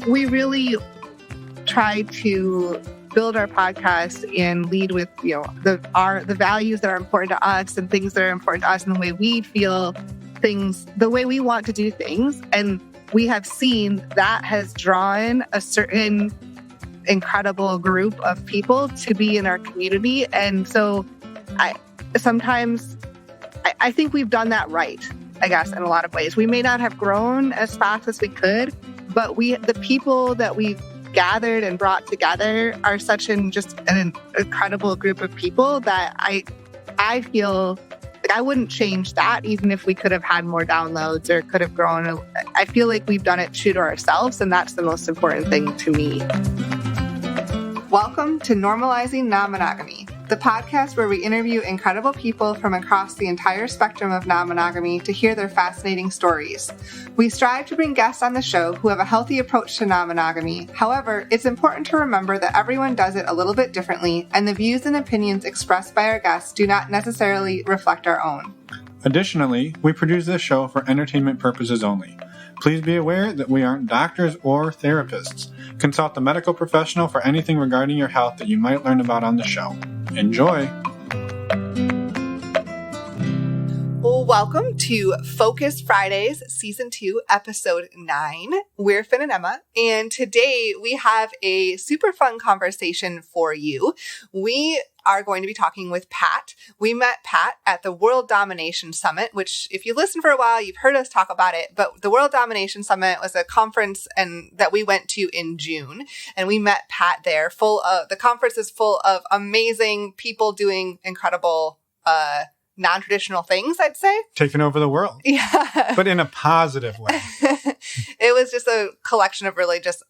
We really try to build our podcast and lead with, the values that are important to us and things that are important to us and the way we feel things, the way we want to do things. And we have seen that has drawn a certain incredible group of people to be in our community. And so I think we've done that right, I guess, in a lot of ways. We may not have grown as fast as we could, but the people that we've gathered and brought together are such an incredible group of people that I feel like I wouldn't change that even if we could have had more downloads or could have grown. I feel like we've done it true to ourselves, and that's the most important thing to me. Welcome to Normalizing Non-Monogamy, the podcast where we interview incredible people from across the entire spectrum of non-monogamy to hear their fascinating stories. We strive to bring guests on the show who have a healthy approach to non-monogamy. However, it's important to remember that everyone does it a little bit differently, and the views and opinions expressed by our guests do not necessarily reflect our own. Additionally, we produce this show for entertainment purposes only. Please be aware that we aren't doctors or therapists. Consult a medical professional for anything regarding your health that you might learn about on the show. Enjoy! Well, welcome to Focus Fridays, Season 2, Episode 9. We're Finn and Emma, and today we have a super fun conversation for you. We are going to be talking with Pat. We met Pat at the World Domination Summit, which if you listen for a while, you've heard us talk about it. But the World Domination Summit was a conference that we went to in June, and we met Pat there. The conference is full of amazing people doing incredible non-traditional things, I'd say. Taking over the world. Yeah. But in a positive way. It was just a collection of really just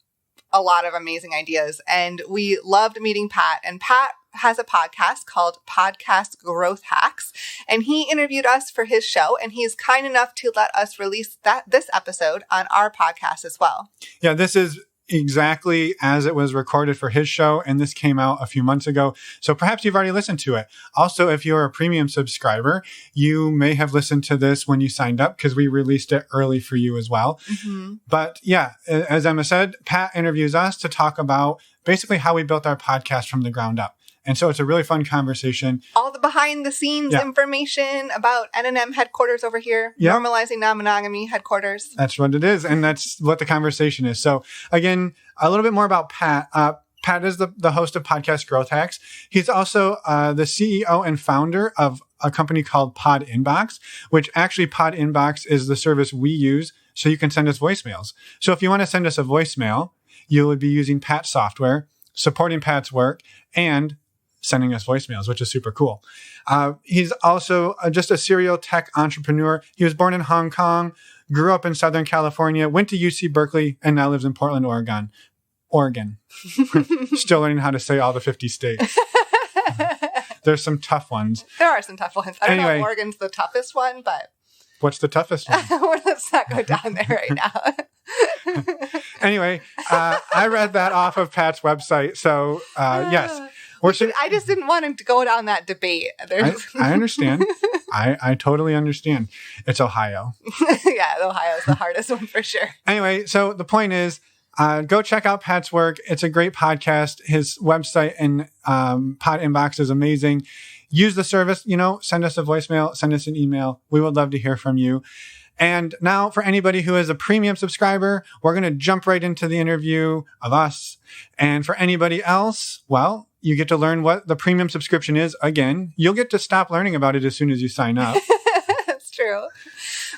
a lot of amazing ideas. And we loved meeting Pat. And Pat has a podcast called Podcast Growth Hacks. And he interviewed us for his show. And he's kind enough to let us release this episode on our podcast as well. Yeah, this is exactly as it was recorded for his show, and this came out a few months ago. So perhaps you've already listened to it. Also, if you're a premium subscriber, you may have listened to this when you signed up because we released it early for you as well. Mm-hmm. But yeah, as Emma said, Pat interviews us to talk about basically how we built our podcast from the ground up. And so it's a really fun conversation. All the behind the scenes information about N&M headquarters over here. Yep. Normalizing Non-Monogamy headquarters. That's what it is. And that's what the conversation is. So again, a little bit more about Pat. Pat is the host of Podcast Growth Hacks. He's also the CEO and founder of a company called Pod Inbox, which actually Pod Inbox is the service we use so you can send us voicemails. So if you want to send us a voicemail, you would be using Pat's software, supporting Pat's work, and sending us voicemails, which is super cool. He's also just a serial tech entrepreneur. He was born in Hong Kong, grew up in Southern California, went to UC Berkeley, and now lives in Portland, Oregon. Still learning how to say all the 50 states. There's some tough ones. There are some tough ones. I don't know if Oregon's the toughest one, but... What's the toughest one? Well, let's not go down there right now. Anyway, I read that off of Pat's website. So, yes. I just didn't want him to go down that debate. I understand. I totally understand. It's Ohio. Yeah, Ohio's the hardest one for sure. Anyway, so the point is, go check out Pat's work. It's a great podcast. His website and Pod Inbox is amazing. Use the service, send us a voicemail, send us an email. We would love to hear from you. And now for anybody who is a premium subscriber, we're going to jump right into the interview of us. And for anybody else, well, you get to learn what the premium subscription is. Again, you'll get to stop learning about it as soon as you sign up. That's true.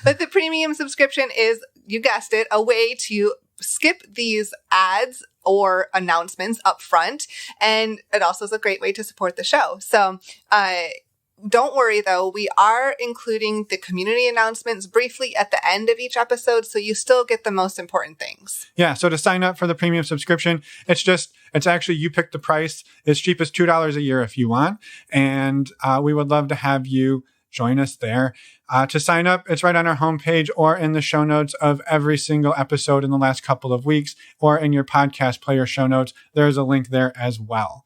But the premium subscription is, you guessed it, a way to skip these ads or announcements up front. And it also is a great way to support the show. So, don't worry, though. We are including the community announcements briefly at the end of each episode, so you still get the most important things. Yeah, so to sign up for the premium subscription, it's actually, you pick the price. It's cheap as $2 a year if you want. And we would love to have you join us there. To sign up, it's right on our homepage or in the show notes of every single episode in the last couple of weeks, or in your podcast player show notes. There's a link there as well.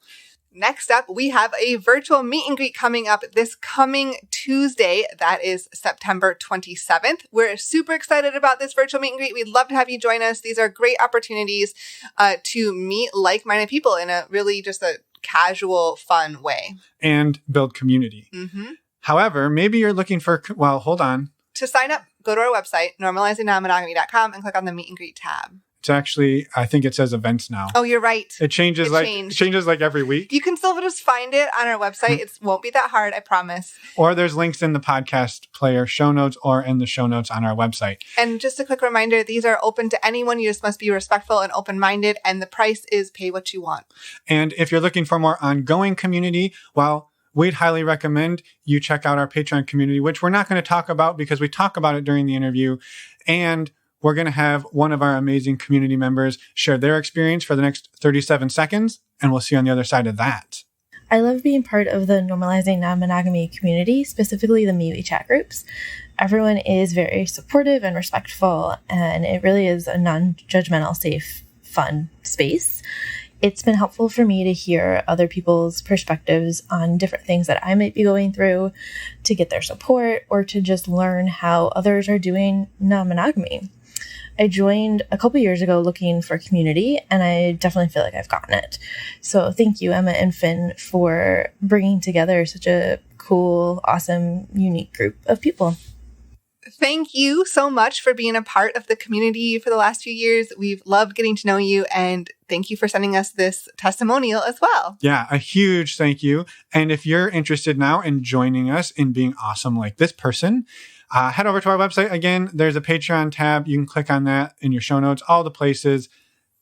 Next up, we have a virtual meet and greet coming up this coming Tuesday. That is September 27th. We're super excited about this virtual meet and greet. We'd love to have you join us. These are great opportunities to meet like-minded people in a really just a casual, fun way. And build community. Mm-hmm. However, maybe you're looking for, well, hold on. To sign up, go to our website, normalizingnonmonogamy.com, and click on the meet and greet tab. It's actually, I think it says events now. Oh, you're right. It changes like every week. You can still just find it on our website. It won't be that hard, I promise. Or there's links in the podcast player show notes or in the show notes on our website. And just a quick reminder, these are open to anyone. You just must be respectful and open-minded. And the price is pay what you want. And if you're looking for more ongoing community, well, we'd highly recommend you check out our Patreon community, which we're not going to talk about because we talk about it during the interview. And we're going to have one of our amazing community members share their experience for the next 37 seconds, and we'll see you on the other side of that. I love being part of the Normalizing Non-Monogamy community, specifically the MeWe chat groups. Everyone is very supportive and respectful, and it really is a non-judgmental, safe, fun space. It's been helpful for me to hear other people's perspectives on different things that I might be going through, to get their support, or to just learn how others are doing non-monogamy. I joined a couple years ago looking for community, and I definitely feel like I've gotten it. So thank you, Emma and Finn, for bringing together such a cool, awesome, unique group of people. Thank you so much for being a part of the community for the last few years. We've loved getting to know you, and thank you for sending us this testimonial as well. Yeah, a huge thank you. And if you're interested now in joining us in being awesome like this person, head over to our website. Again, there's a Patreon tab. You can click on that in your show notes, all the places.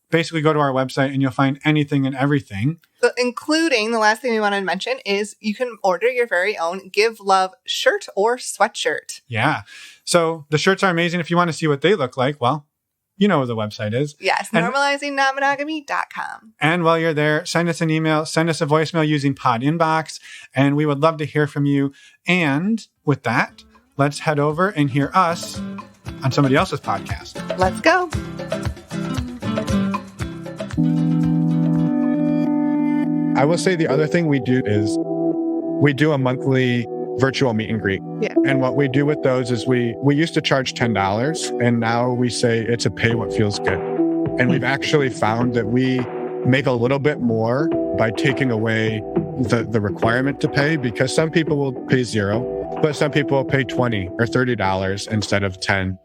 Basically, go to our website and you'll find anything and everything. So including, the last thing we want to mention is you can order your very own Give Love shirt or sweatshirt. Yeah. So the shirts are amazing. If you want to see what they look like, well, you know where the website is. Yes, normalizingnonmonogamy.com. And while you're there, send us an email, send us a voicemail using Pod Inbox, and we would love to hear from you. And with that, let's head over and hear us on somebody else's podcast. Let's go. I will say the other thing we do is we do a monthly virtual meet and greet. Yeah. And what we do with those is we used to charge $10, and now we say it's a pay what feels good. And we've actually found that we make a little bit more by taking away the requirement to pay, because some people will pay $0, but some people will pay $20 or $30 instead of $10.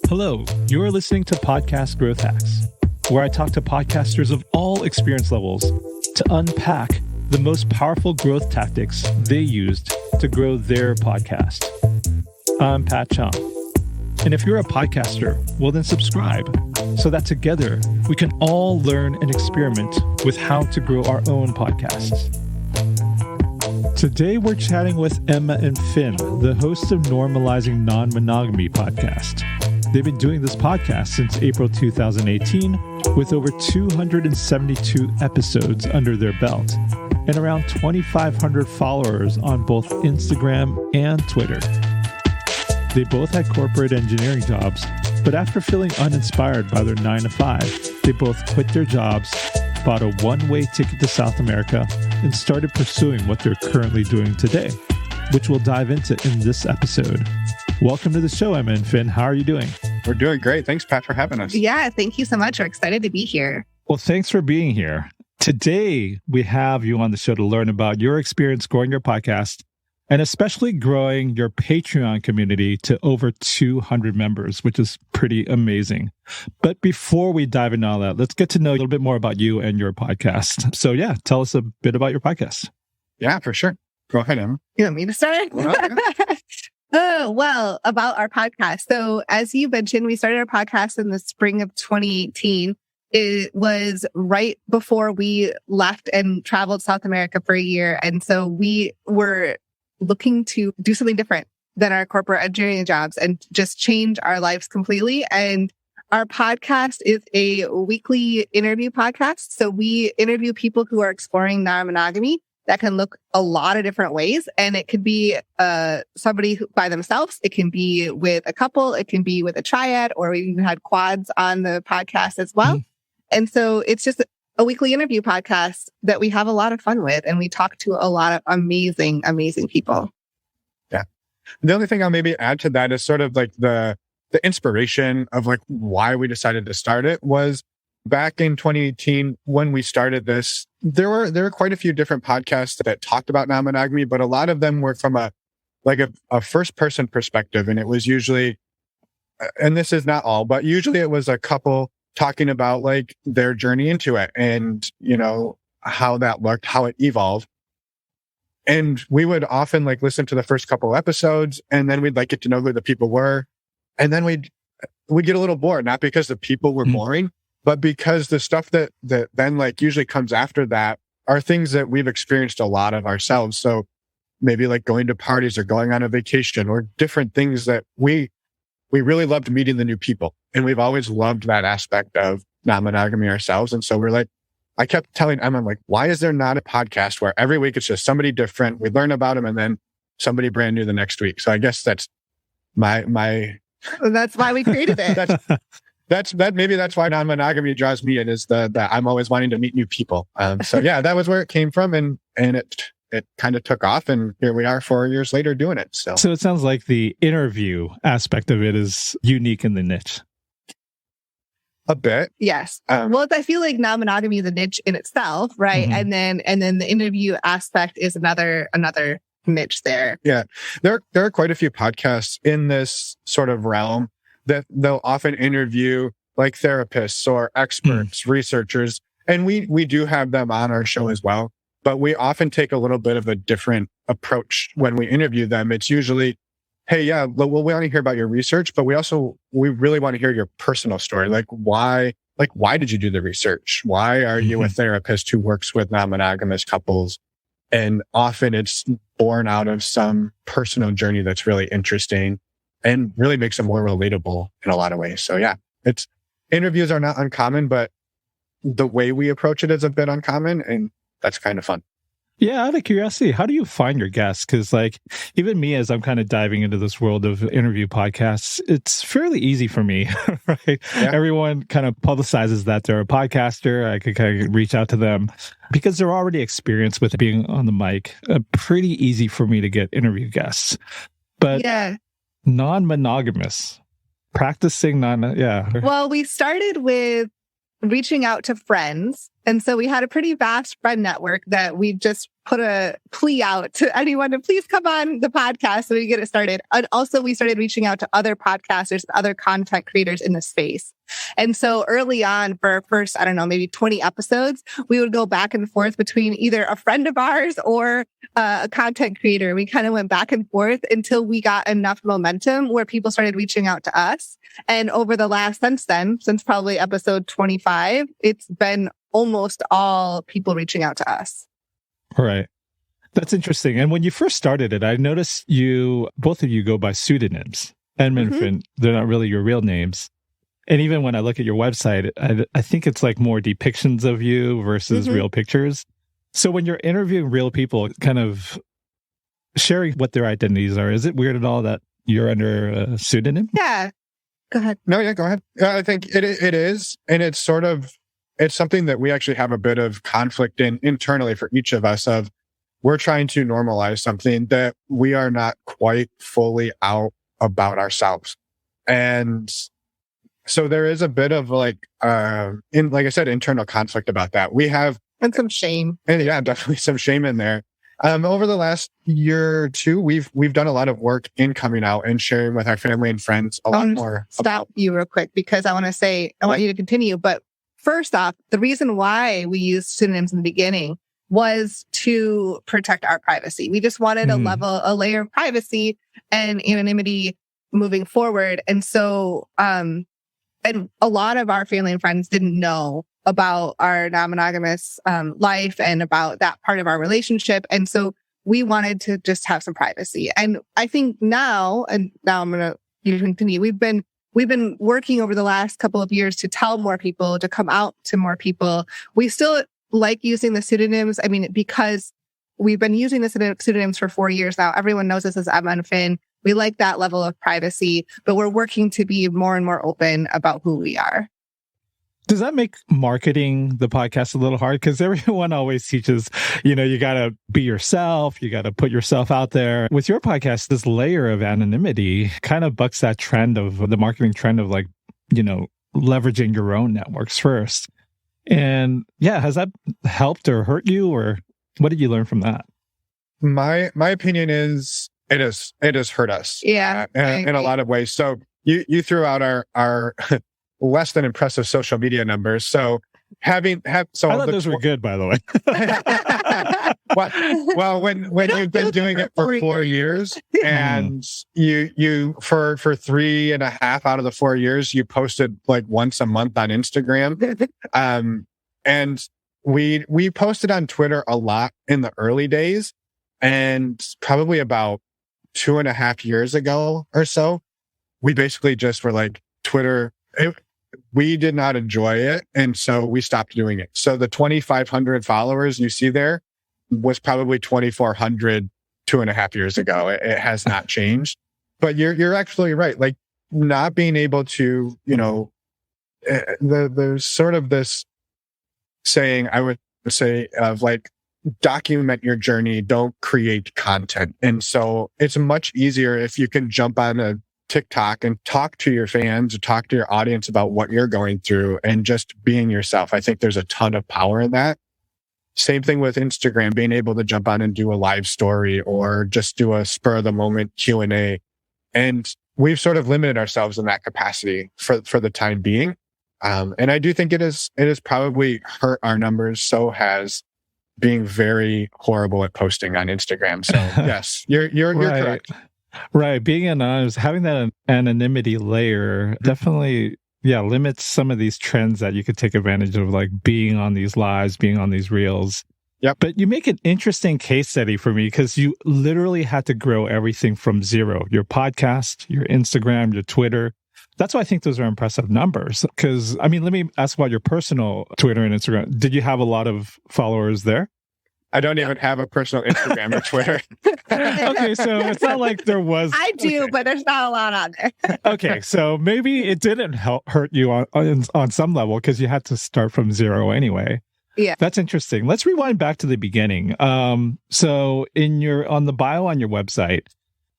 Hello, you're listening to Podcast Growth Hacks, where I talk to podcasters of all experience levels to unpack the most powerful growth tactics they used to grow their podcast. I'm Pat Cheung. And if you're a podcaster, well then subscribe so that together we can all learn and experiment with how to grow our own podcasts. Today we're chatting with Emma and Finn, the hosts of Normalizing Non-Monogamy podcast. They've been doing this podcast since April 2018 with over 272 episodes under their belt and around 2,500 followers on both Instagram and Twitter. They both had corporate engineering jobs, but after feeling uninspired by their 9-to-5, they both quit their jobs, bought a one-way ticket to South America, and started pursuing what they're currently doing today, which we'll dive into in this episode. Welcome to the show, Emma and Finn. How are you doing? We're doing great. Thanks, Pat, for having us. Yeah, thank you so much. We're excited to be here. Well, thanks for being here. Today, we have you on the show to learn about your experience growing your podcast and especially growing your Patreon community to over 200 members, which is pretty amazing. But before we dive into all that, let's get to know a little bit more about you and your podcast. So yeah, tell us a bit about your podcast. Yeah, for sure. Go ahead, Emma. You want me to start? Well, about our podcast. So as you mentioned, we started our podcast in the spring of 2018. It was right before we left and traveled South America for a year. And so we were looking to do something different than our corporate engineering jobs and just change our lives completely. And our podcast is a weekly interview podcast. So we interview people who are exploring non-monogamy that can look a lot of different ways. And it could be somebody by themselves. It can be with a couple. It can be with a triad, or we even had quads on the podcast as well. And so it's just a weekly interview podcast that we have a lot of fun with. And we talk to a lot of amazing, amazing people. Yeah. The only thing I'll maybe add to that is sort of like the inspiration of like why we decided to start it was back in 2018 when we started this. There were quite a few different podcasts that talked about non-monogamy, but a lot of them were from a first person perspective. And it was usually, and this is not all, but usually it was a couple talking about like their journey into it and, you know, how that looked, how it evolved. And we would often like listen to the first couple episodes and then we'd like get to know who the people were. And then we'd get a little bored, not because the people were boring, but because the stuff that then like usually comes after that are things that we've experienced a lot of ourselves. So maybe like going to parties or going on a vacation or different things that we really loved meeting the new people. And we've always loved that aspect of non-monogamy ourselves. And so we're like, I kept telling Emma, like, why is there not a podcast where every week it's just somebody different? We learn about them and then somebody brand new the next week. So I guess that's my that's why we created it. Maybe that's why non-monogamy draws me in, is that I'm always wanting to meet new people. So yeah, that was where it came from. And it kind of took off, and here we are 4 years later doing it. So it sounds like the interview aspect of it is unique in the niche. A bit. Yes. Well, I feel like non-monogamy is a niche in itself, right? And then the interview aspect is another niche there. Yeah. There are quite a few podcasts in this sort of realm that they'll often interview like therapists or experts, researchers, and we do have them on our show as well. But we often take a little bit of a different approach when we interview them. It's usually, hey, yeah, well, we want to hear about your research, but we really want to hear your personal story. Like why did you do the research? Why are you a therapist who works with non-monogamous couples? And often it's born out of some personal journey that's really interesting and really makes it more relatable in a lot of ways. So yeah, interviews are not uncommon, but the way we approach it is a bit uncommon, and that's kind of fun. Yeah, out of curiosity, how do you find your guests? Because like even me, as I'm kind of diving into this world of interview podcasts, it's fairly easy for me, right? Yeah. Everyone kind of publicizes that they're a podcaster. I could kind of reach out to them because they're already experienced with being on the mic. Pretty easy for me to get interview guests. But non-monogamous, practicing Well, we started with reaching out to friends. And so we had a pretty vast friend network that we just put a plea out to anyone to please come on the podcast so we get it started. And also we started reaching out to other podcasters, other content creators in the space. And so early on for our first, maybe 20 episodes, we would go back and forth between either a friend of ours or a content creator. We kind of went back and forth until we got enough momentum where people started reaching out to us. And over the last, since probably episode 25, it's been almost all people reaching out to us. Right. That's interesting. And when you first started it, I noticed both of you go by pseudonyms. Emma and Finn, they're not really your real names. And even when I look at your website, I think it's like more depictions of you versus real pictures. So when you're interviewing real people, kind of sharing what their identities are, is it weird at all that you're under a pseudonym? Yeah. Go ahead. No, yeah, go ahead. I think it is. And it's something that we actually have a bit of conflict in internally for each of us of we're trying to normalize something that we are not quite fully out about ourselves. And so there is a bit of like I said, internal conflict about that. We have and some shame. And yeah, definitely some shame in there. Over the last year or two, we've done a lot of work in coming out and sharing with our family and friends a lot more. Stop you real quick because I want you to continue. But first off, the reason why we used pseudonyms in the beginning was to protect our privacy. We just wanted a layer of privacy and anonymity moving forward. And so, and a lot of our family and friends didn't know about our non-monogamous life and about that part of our relationship. And so we wanted to just have some privacy. And I think now I'm going to continue. We've been working over the last couple of years to tell more people, to come out to more people. We still like using the pseudonyms. I mean, because we've been using the pseudonyms for 4 years now. Everyone knows us as Emma and Finn. We like that level of privacy, but we're working to be more and more open about who we are. Does that make marketing the podcast a little hard? Because everyone always teaches, you got to be yourself. You got to put yourself out there. With your podcast, this layer of anonymity kind of bucks that trend of the marketing trend of leveraging your own networks first. And yeah, has that helped or hurt you, or what did you learn from that? My opinion is it has hurt us. Yeah, in a lot of ways. So you threw out our less than impressive social media numbers. So I thought those were good, by the way. well, when you've been doing it for 4 years, and you for 3.5 out of the 4 years, you posted like once a month on Instagram, and we posted on Twitter a lot in the early days, and probably about 2.5 years ago or so, we basically just were like, Twitter. We did not enjoy it, and so we stopped doing it. So the 2,500 followers you see there was probably 2,400 2.5 years ago. It has not changed. But you're actually right. Like, not being able to, there's sort of this saying, I would say, of like, document your journey, don't create content. And so it's much easier if you can jump on a TikTok and talk to your fans or talk to your audience about what you're going through and just being yourself. I think there's a ton of power in that. Same thing with Instagram, being able to jump on and do a live story or just do a spur of the moment Q&A. And we've sort of limited ourselves in that capacity for the time being. And I do think it has probably hurt our numbers. So has being very horrible at posting on Instagram. So yes, you're right. correct. Right. Being anonymous, having that anonymity layer definitely, limits some of these trends that you could take advantage of, like being on these lives, being on these reels. Yep. But you make an interesting case study for me because you literally had to grow everything from zero. Your podcast, your Instagram, your Twitter. That's why I think those are impressive numbers. Because, let me ask about your personal Twitter and Instagram. Did you have a lot of followers there? I don't even have a personal Instagram or Twitter. Okay, so it's not like there was... I do, but there's not a lot on there. Okay, so maybe it didn't hurt you on some level because you had to start from zero anyway. Yeah. That's interesting. Let's rewind back to the beginning. So on the bio on your website,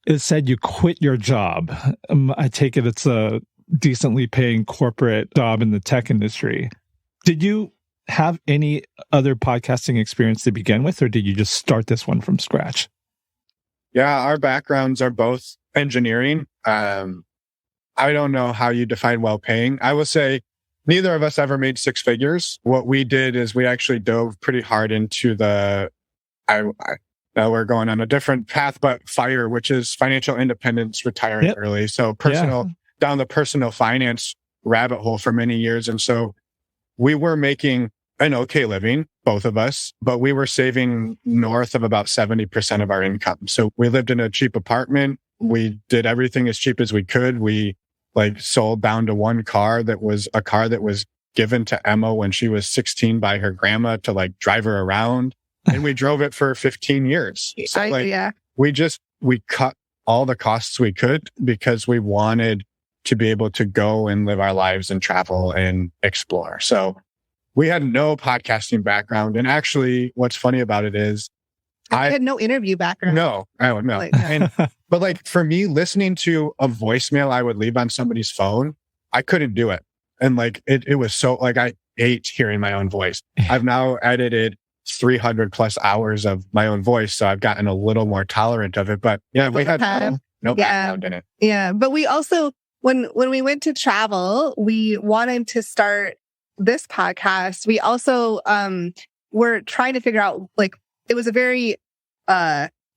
it said you quit your job. I take it it's a decently paying corporate job in the tech industry. Did you have any other podcasting experience to begin with, or did you just start this one from scratch? Yeah, our backgrounds are both engineering. I don't know how you define well-paying. I will say neither of us ever made six figures. What we did is we actually dove pretty hard into now we're going on a different path, but FIRE, which is financial independence, retiring early. So down the personal finance rabbit hole for many years. And so we were making an okay living, both of us, but we were saving north of about 70% of our income. So we lived in a cheap apartment. We did everything as cheap as we could. We sold down to one car that was a car that was given to Emma when she was 16 by her grandma to drive her around. And we drove it for 15 years. So we cut all the costs we could because we wanted to be able to go and live our lives and travel and explore. So we had no podcasting background. And actually, what's funny about it is I had no interview background. No, I don't know. But for me, listening to a voicemail I would leave on somebody's phone, I couldn't do it. And it was so I hate hearing my own voice. I've now edited 300 plus hours of my own voice. So I've gotten a little more tolerant of it. But yeah, we had no background in it. Yeah. But we also, when we went to travel, we wanted to start this podcast. We also were trying to figure out, it was a very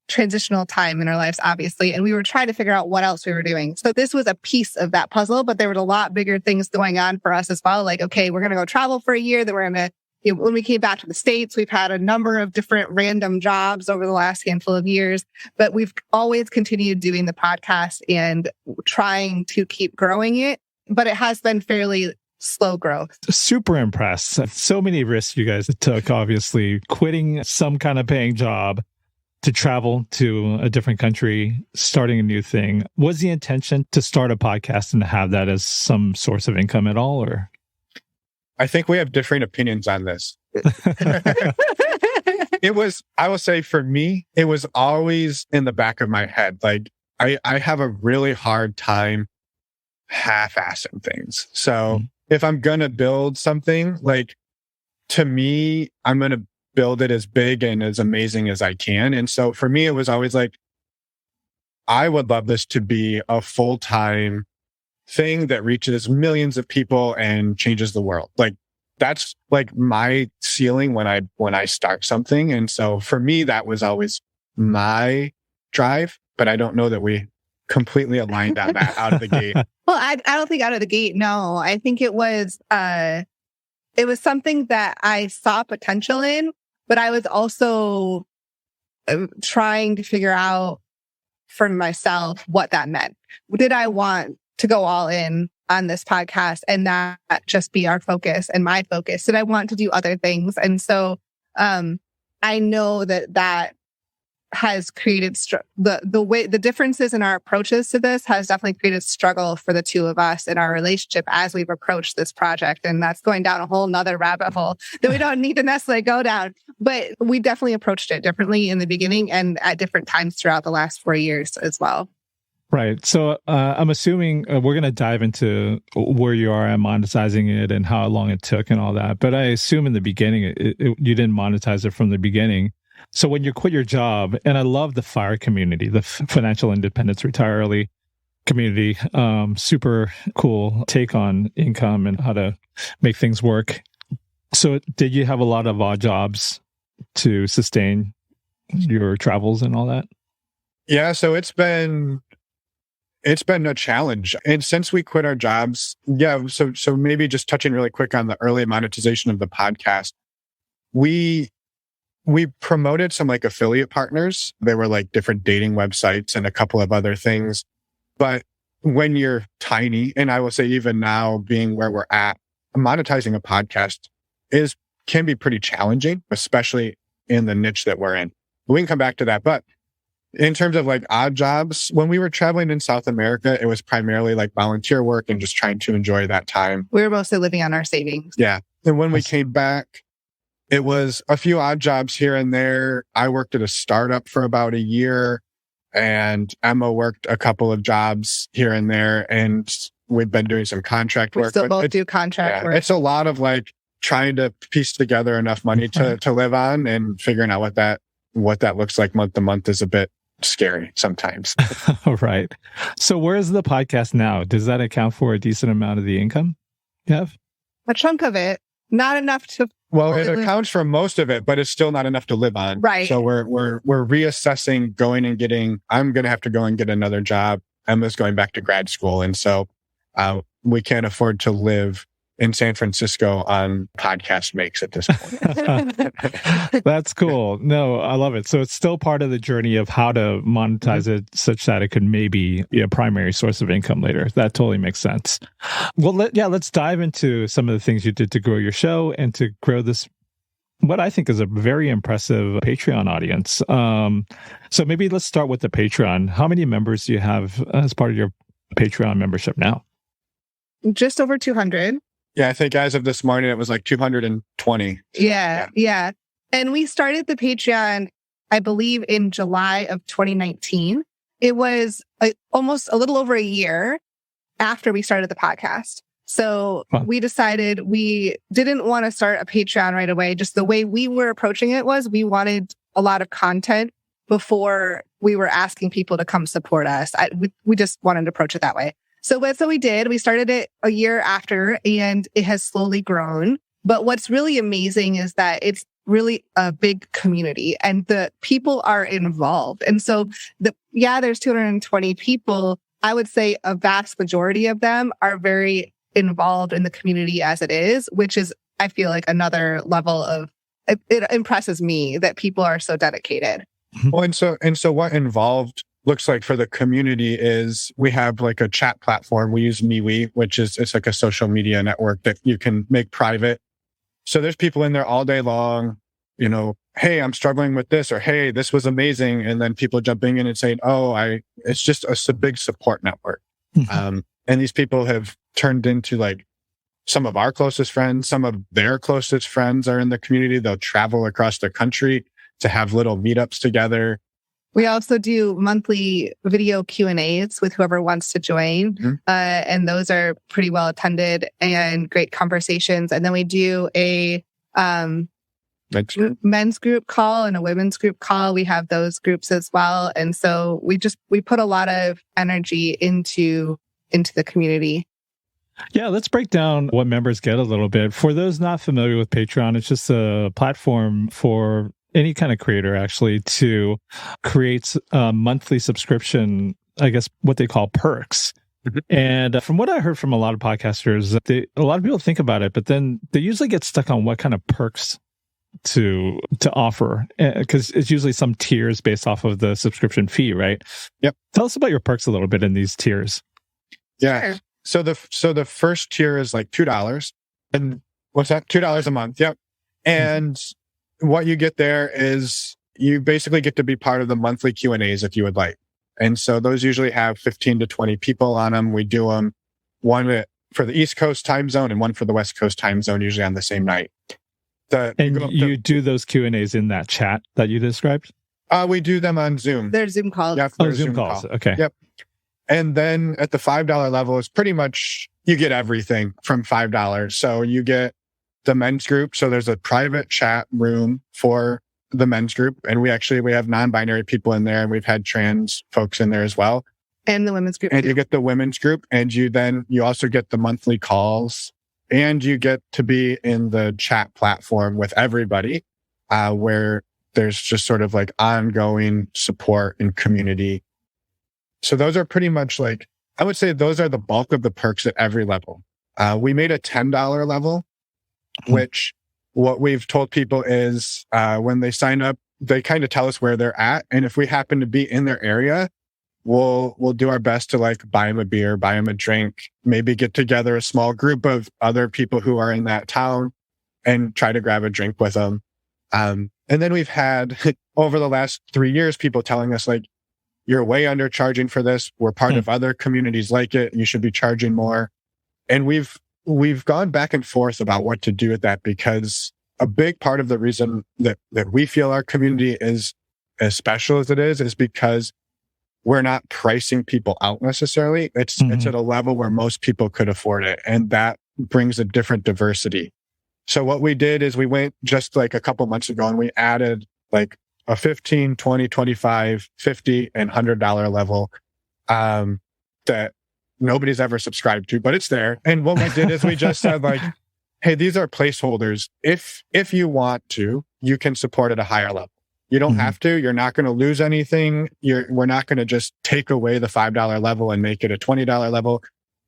transitional time in our lives, obviously, and we were trying to figure out what else we were doing. So this was a piece of that puzzle, but there were a lot bigger things going on for us as well. Okay, we're going to go travel for a year. Then we're going to, when we came back to the States, we've had a number of different random jobs over the last handful of years, but we've always continued doing the podcast and trying to keep growing it. But it has been fairly slow growth. Super impressed. So many risks you guys took, obviously, quitting some kind of paying job to travel to a different country, starting a new thing. Was the intention to start a podcast and to have that as some source of income at all, or? I think we have differing opinions on this. I will say for me, it was always in the back of my head. Like I have a really hard time half-assing things. So if I'm going to build something, like to me, I'm going to build it as big and as amazing as I can. And so for me, it was always like, I would love this to be a full-time thing that reaches millions of people and changes the world. Like that's like my ceiling when I start something. And so for me, that was always my drive, but I don't know that we completely aligned on that out of the gate. Well, I don't think out of the gate. No, I think it was something that I saw potential in, but I was also trying to figure out for myself what that meant. Did I want to go all in on this podcast and not just be our focus and my focus? Did I want to do other things? And so I know that has created the differences in our approaches to this has definitely created struggle for the two of us in our relationship as we've approached this project. And that's going down a whole nother rabbit hole that we don't need to necessarily go down. But we definitely approached it differently in the beginning and at different times throughout the last 4 years as well. Right. So I'm assuming we're going to dive into where you are at monetizing it and how long it took and all that. But I assume in the beginning, you didn't monetize it from the beginning. So when you quit your job, and I love the FIRE community, the Financial Independence Retire Early community, super cool take on income and how to make things work. So did you have a lot of odd jobs to sustain your travels and all that? Yeah. So it's been a challenge. And since we quit our jobs, so maybe just touching really quick on the early monetization of the podcast, we promoted some like affiliate partners. They were like different dating websites and a couple of other things. But when you're tiny, and I will say even now being where we're at, monetizing a podcast can be pretty challenging, especially in the niche that we're in. We can come back to that. But in terms of like odd jobs, when we were traveling in South America, it was primarily like volunteer work and just trying to enjoy that time. We were mostly living on our savings. Yeah. And when we came back, it was a few odd jobs here and there. I worked at a startup for about a year, and Emma worked a couple of jobs here and there, and we've been doing some contract work. We still both do contract work. It's a lot of like trying to piece together enough money to live on, and figuring out what that looks like month to month is a bit scary sometimes. Right. So where's the podcast now? Does that account for a decent amount of the income you have? A chunk of it, not enough to. Well, it accounts for most of it, but it's still not enough to live on. Right. So we're reassessing, I'm going to have to go and get another job. Emma's going back to grad school. And so we can't afford to live in San Francisco on podcast makes at this point. That's cool. No, I love it. So it's still part of the journey of how to monetize it such that it could maybe be a primary source of income later. That totally makes sense. Well, let's dive into some of the things you did to grow your show and to grow this, what I think is a very impressive Patreon audience. So maybe let's start with the Patreon. How many members do you have as part of your Patreon membership now? Just over 200. Yeah, I think as of this morning, it was like 220. Yeah. And we started the Patreon, I believe, in July of 2019. It was almost a little over a year after we started the podcast. So we decided we didn't want to start a Patreon right away. Just the way we were approaching it was we wanted a lot of content before we were asking people to come support us. We just wanted to approach it that way. So we did. We started it a year after, and it has slowly grown. But what's really amazing is that it's really a big community and the people are involved. And so there's 220 people. I would say a vast majority of them are very involved in the community as it is, which is, I feel like, another level of, it impresses me that people are so dedicated. Well, and so what involved looks like for the community is we have like a chat platform. We use MeWe, which is, it's like a social media network that you can make private. So there's people in there all day long, hey, I'm struggling with this, or hey, this was amazing. And then people jumping in and saying, oh, it's just a big support network. And these people have turned into like some of our closest friends, some of their closest friends are in the community. They'll travel across the country to have little meetups together. We also do monthly video Q&As with whoever wants to join. And those are pretty well attended and great conversations. And then we do a men's group call and a women's group call. We have those groups as well. And so we put a lot of energy into the community. Yeah, let's break down what members get a little bit. For those not familiar with Patreon, it's just a platform for any kind of creator actually to create a monthly subscription, I guess what they call perks. And from what I heard from a lot of podcasters, a lot of people think about it, but then they usually get stuck on what kind of perks to offer, because it's usually some tiers based off of the subscription fee, right? Yep. Tell us about your perks a little bit in these tiers. Yeah. Sure. So the first tier is like $2. And what's that? $2 a month. Yep. And what you get there is you basically get to be part of the monthly Q&As if you would like. And so those usually have 15 to 20 people on them. We do them one for the East Coast time zone and one for the West Coast time zone, usually on the same night. You do those Q&As in that chat that you described? We do them on Zoom. They're Zoom calls. Yep, Zoom calls. Call. Okay. Yep. And then at the $5 level is pretty much, you get everything from $5. So you get the men's group. So there's a private chat room for the men's group. And we have non-binary people in there, and we've had trans folks in there as well. And the women's group. And you get the women's group, and you also get the monthly calls, and you get to be in the chat platform with everybody, where there's just sort of like ongoing support and community. So those are pretty much like, I would say those are the bulk of the perks at every level. We made a $10 level, which what we've told people is when they sign up, they kind of tell us where they're at. And if we happen to be in their area, we'll do our best to like buy them a beer, buy them a drink, maybe get together a small group of other people who are in that town and try to grab a drink with them. And then we've had over the last 3 years, people telling us like, you're way undercharging for this. We're part of other communities like it. You should be charging more. And we've gone back and forth about what to do with that, because a big part of the reason that we feel our community is as special as it is because we're not pricing people out necessarily. It's at a level where most people could afford it. And that brings a different diversity. So what we did is we went just like a couple months ago and we added like a $15, $20, $25, $50, and $100 level that nobody's ever subscribed to, but it's there. And what we did is we just said like, hey, these are placeholders. If you want to, you can support at a higher level. You don't have to. You're not going to lose anything. We're not going to just take away the $5 level and make it a $20 level.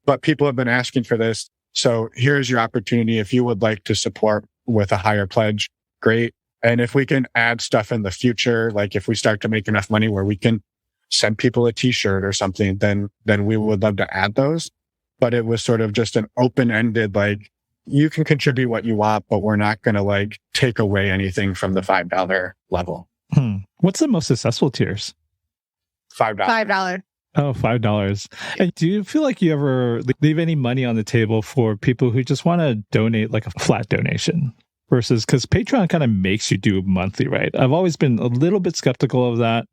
But people have been asking for this. So here's your opportunity. If you would like to support with a higher pledge, great. And if we can add stuff in the future, like if we start to make enough money where we can send people a t-shirt or something, then we would love to add those. But it was sort of just an open-ended, like, you can contribute what you want, but we're not going to like take away anything from the $5 level. What's the most successful tiers? $5. $5. Oh, $5. And do you feel like you ever leave any money on the table for people who just want to donate like a flat donation versus, because Patreon kind of makes you do monthly, right? I've always been a little bit skeptical of that.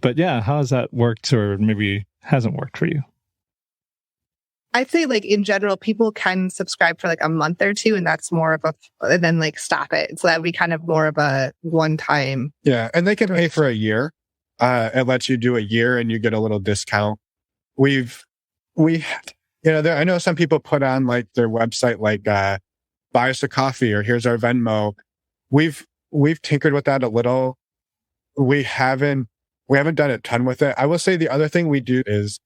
But yeah, how has that worked or maybe hasn't worked for you? I'd say like in general, people can subscribe for like a month or two, and that's more of and then like stop it. So that would be kind of more of a one-time. Yeah. And they can pay for a year. It lets you do a year and you get a little discount. I know some people put on like their website, like, buy us a coffee or here's our Venmo. We've tinkered with that a little. We haven't done a ton with it. I will say the other thing we do is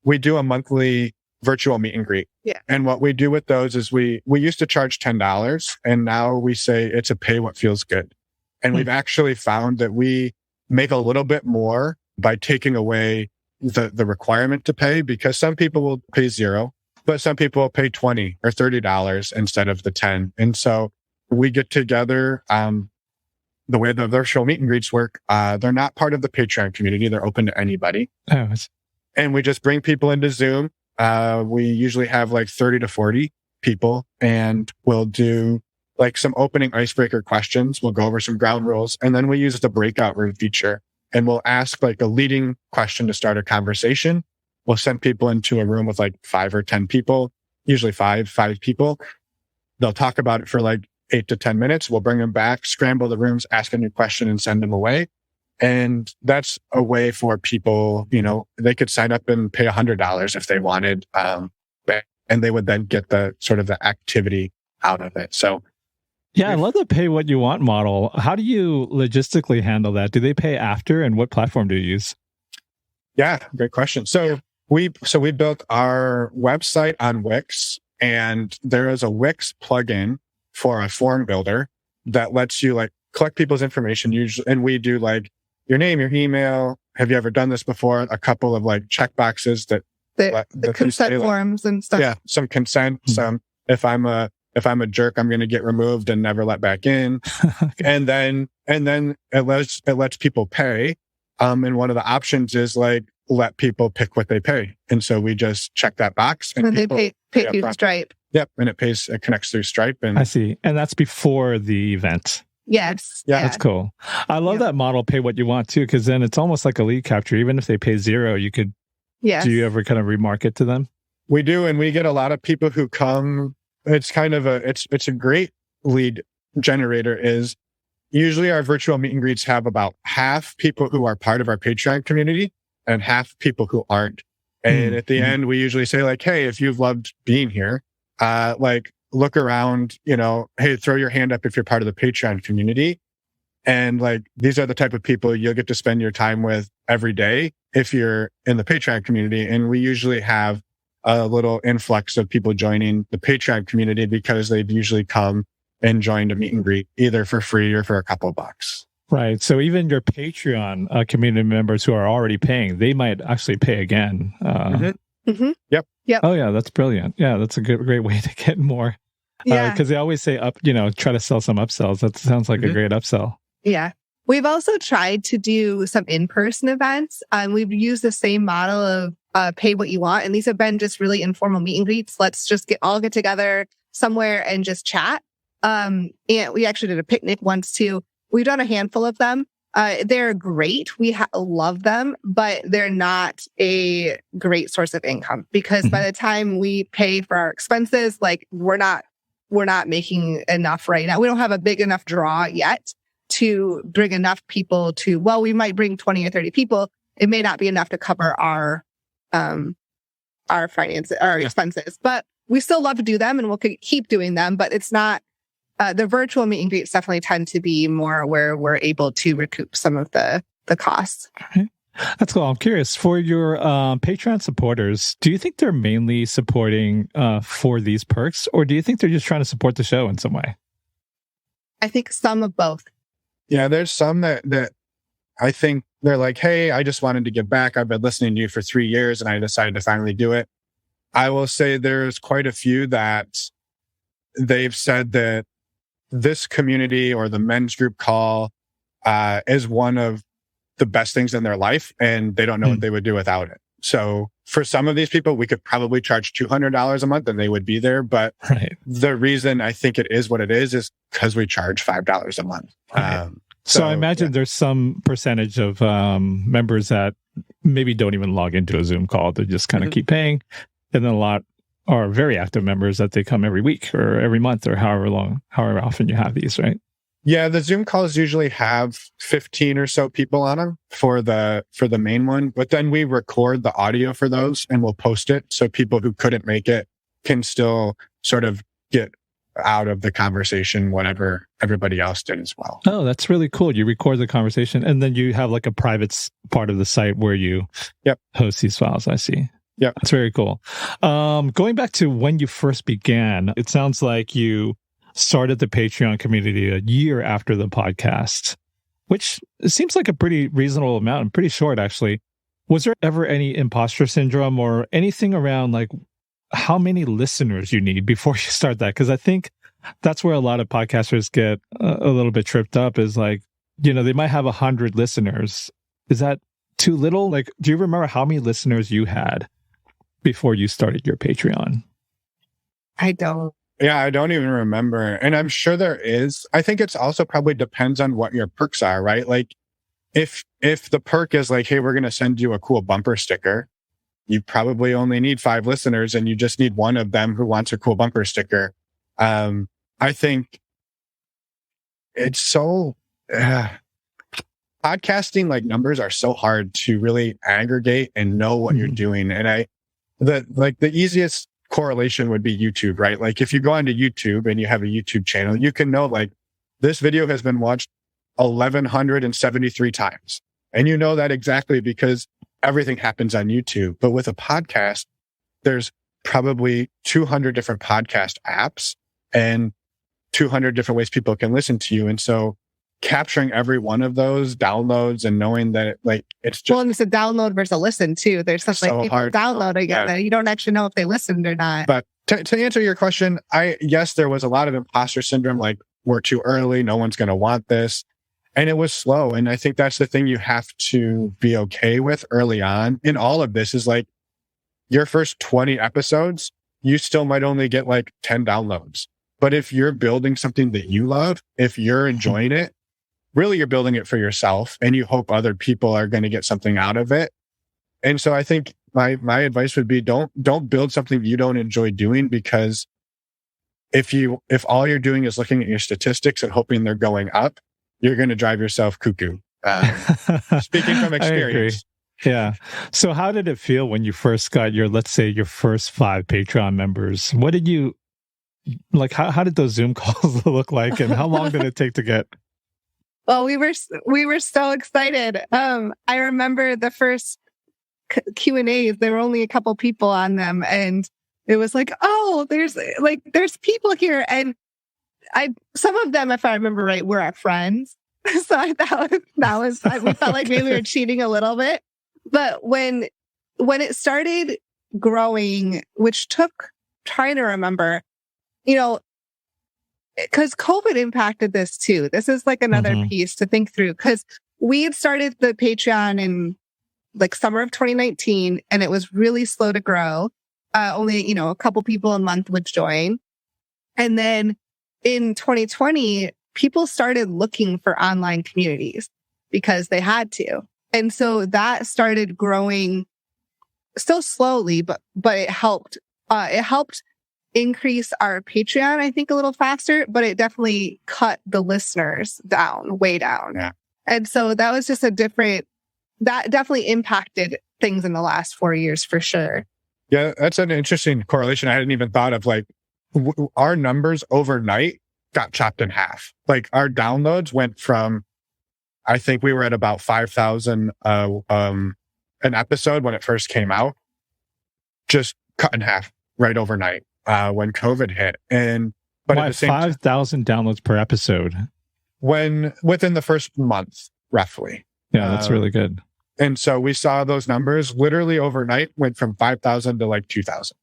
we do a monthly virtual meet and greet. Yeah. And what we do with those is we used to charge $10 and now we say it's a pay what feels good. And we've actually found that we make a little bit more by taking away the requirement to pay, because some people will pay $0, but some people will pay $20 or $30 instead of the $10. And so we get together, the way the virtual meet and greets work, they're not part of the Patreon community. They're open to anybody. And we just bring people into Zoom. We usually have like 30 to 40 people, and we'll do like some opening icebreaker questions. We'll go over some ground rules, and then we use the breakout room feature, and we'll ask like a leading question to start a conversation. We'll send people into a room with like 5 or 10 people, usually five people. They'll talk about it for like 8 to 10 minutes. We'll bring them back, scramble the rooms, ask a new question, and send them away. And that's a way for people, they could sign up and pay $100 if they wanted. And they would then get the sort of the activity out of it. So, yeah, I love the pay what you want model. How do you logistically handle that? Do they pay after, and what platform do you use? Yeah, great question. So we built our website on Wix, and there is a Wix plugin for a form builder that lets you like collect people's information usually. And we do like your name, your email. Have you ever done this before? A couple of like check boxes that the consent forms and stuff. Yeah. Some consent, some, if I'm a jerk, I'm going to get removed and never let back in. Okay. And then it lets people pay. And one of the options is like, let people pick what they pay. And so we just check that box. And they pay through Stripe. Yep. And it connects through Stripe. And I see. And that's before the event. Yes. Yeah. That's cool. I love that model, pay what you want too, because then it's almost like a lead capture. Even if they pay $0, you could, do you ever kind of remarket to them? We do. And we get a lot of people who come. It's kind of it's a great lead generator. Is usually our virtual meet and greets have about half people who are part of our Patreon community and half people who aren't. And at the end, we usually say like, hey, if you've loved being here, like look around, hey, throw your hand up if you're part of the Patreon community. And like, these are the type of people you'll get to spend your time with every day if you're in the Patreon community. And we usually have a little influx of people joining the Patreon community because they've usually come and joined a meet and greet either for free or for a couple of bucks. Right. So even your Patreon community members who are already paying, they might actually pay again. Yep. Oh, yeah. That's brilliant. Yeah. That's a great way to get more. Because they always say try to sell some upsells. That sounds like a great upsell. Yeah. We've also tried to do some in-person events. We've used the same model of pay what you want. And these have been just really informal meet and greets. Let's just get together somewhere and just chat. And we actually did a picnic once too. We've done a handful of them. They're great. We love them, but they're not a great source of income because by the time we pay for our expenses, like we're not making enough right now. We don't have a big enough draw yet to bring enough people we might bring 20 or 30 people. It may not be enough to cover our finances, our expenses, but we still love to do them and we'll keep doing them, but it's not, the virtual meet and greets definitely tend to be more where we're able to recoup some of the costs. Okay. That's cool. I'm curious, for your Patreon supporters, do you think they're mainly supporting for these perks, or do you think they're just trying to support the show in some way? I think some of both. Yeah, there's some that I think they're like, hey, I just wanted to give back. I've been listening to you for 3 years and I decided to finally do it. I will say there's quite a few that they've said that this community or the men's group call is one of the best things in their life, and they don't know what they would do without it. So for some of these people, we could probably charge $200 a month and they would be there. But the reason I think it is what it is because we charge $5 a month. Right. So I imagine there's some percentage of members that maybe don't even log into a Zoom call. They just kind of keep paying. And then a lot are very active members that they come every week or every month or however often you have these, right? Yeah, the Zoom calls usually have 15 or so people on them for the main one, but then we record the audio for those and we'll post it so people who couldn't make it can still sort of get out of the conversation whatever everybody else did as well. Oh, that's really cool. You record the conversation and then you have like a private part of the site where you host these files. I see. Yeah, that's very cool. Going back to when you first began, it sounds like you started the Patreon community a year after the podcast, which seems like a pretty reasonable amount and pretty short, actually. Was there ever any imposter syndrome or anything around like how many listeners you need before you start that? Because I think that's where a lot of podcasters get a little bit tripped up is like, they might have 100 listeners. Is that too little? Like, do you remember how many listeners you had before you started your Patreon? I don't. Yeah, I don't even remember. And I'm sure there is. I think it's also probably depends on what your perks are, right? Like if the perk is like, hey, we're going to send you a cool bumper sticker, you probably only need 5 listeners and you just need one of them who wants a cool bumper sticker. I think it's so podcasting, like, numbers are so hard to really aggregate and know what you're doing. And the easiest correlation would be YouTube, right? Like if you go onto YouTube and you have a YouTube channel, you can know like this video has been watched 1,173 times. And you know that exactly because everything happens on YouTube. But with a podcast, there's probably 200 different podcast apps and 200 different ways people can listen to you. And so capturing every one of those downloads and knowing that like it's just... Well, and it's a download versus a listen too. There's stuff so like people downloading it that you don't actually know if they listened or not. But to answer your question, yes, there was a lot of imposter syndrome, like we're too early, no one's going to want this. And it was slow. And I think that's the thing you have to be okay with early on in all of this is like your first 20 episodes, you still might only get like 10 downloads. But if you're building something that you love, if you're enjoying it, really you're building it for yourself and you hope other people are going to get something out of it. And so I think my advice would be don't build something you don't enjoy doing, because if all you're doing is looking at your statistics and hoping they're going up, you're going to drive yourself cuckoo. Speaking from experience. Yeah. So how did it feel when you first got let's say your first 5 Patreon members? What did you like? How did those Zoom calls look like, and how long did it take to get? Well, we were so excited. I remember the first Q&As, there were only a couple people on them, and it was like, oh, there's people here. And some of them, if I remember right, were our friends. So I thought we felt like maybe we were cheating a little bit. But when it started growing, which took trying to remember, because COVID impacted this too. This is like another piece to think through, because we had started the Patreon in like summer of 2019, and it was really slow to grow. Only, a couple people a month would join. And then in 2020, people started looking for online communities because they had to. And so that started growing still slowly, but it helped. It helped increase our Patreon, I think, a little faster, but it definitely cut the listeners down, way down. Yeah. And so that was just that definitely impacted things in the last 4 years for sure. Yeah, that's an interesting correlation. I hadn't even thought of. Like our numbers overnight got chopped in half. Like our downloads went from, I think we were at about 5,000 an episode when it first came out, just cut in half right overnight when COVID hit. But why at the same 5,000 downloads per episode? Within the first month, roughly. Yeah, that's really good. And so we saw those numbers literally overnight went from 5,000 to like 2,000.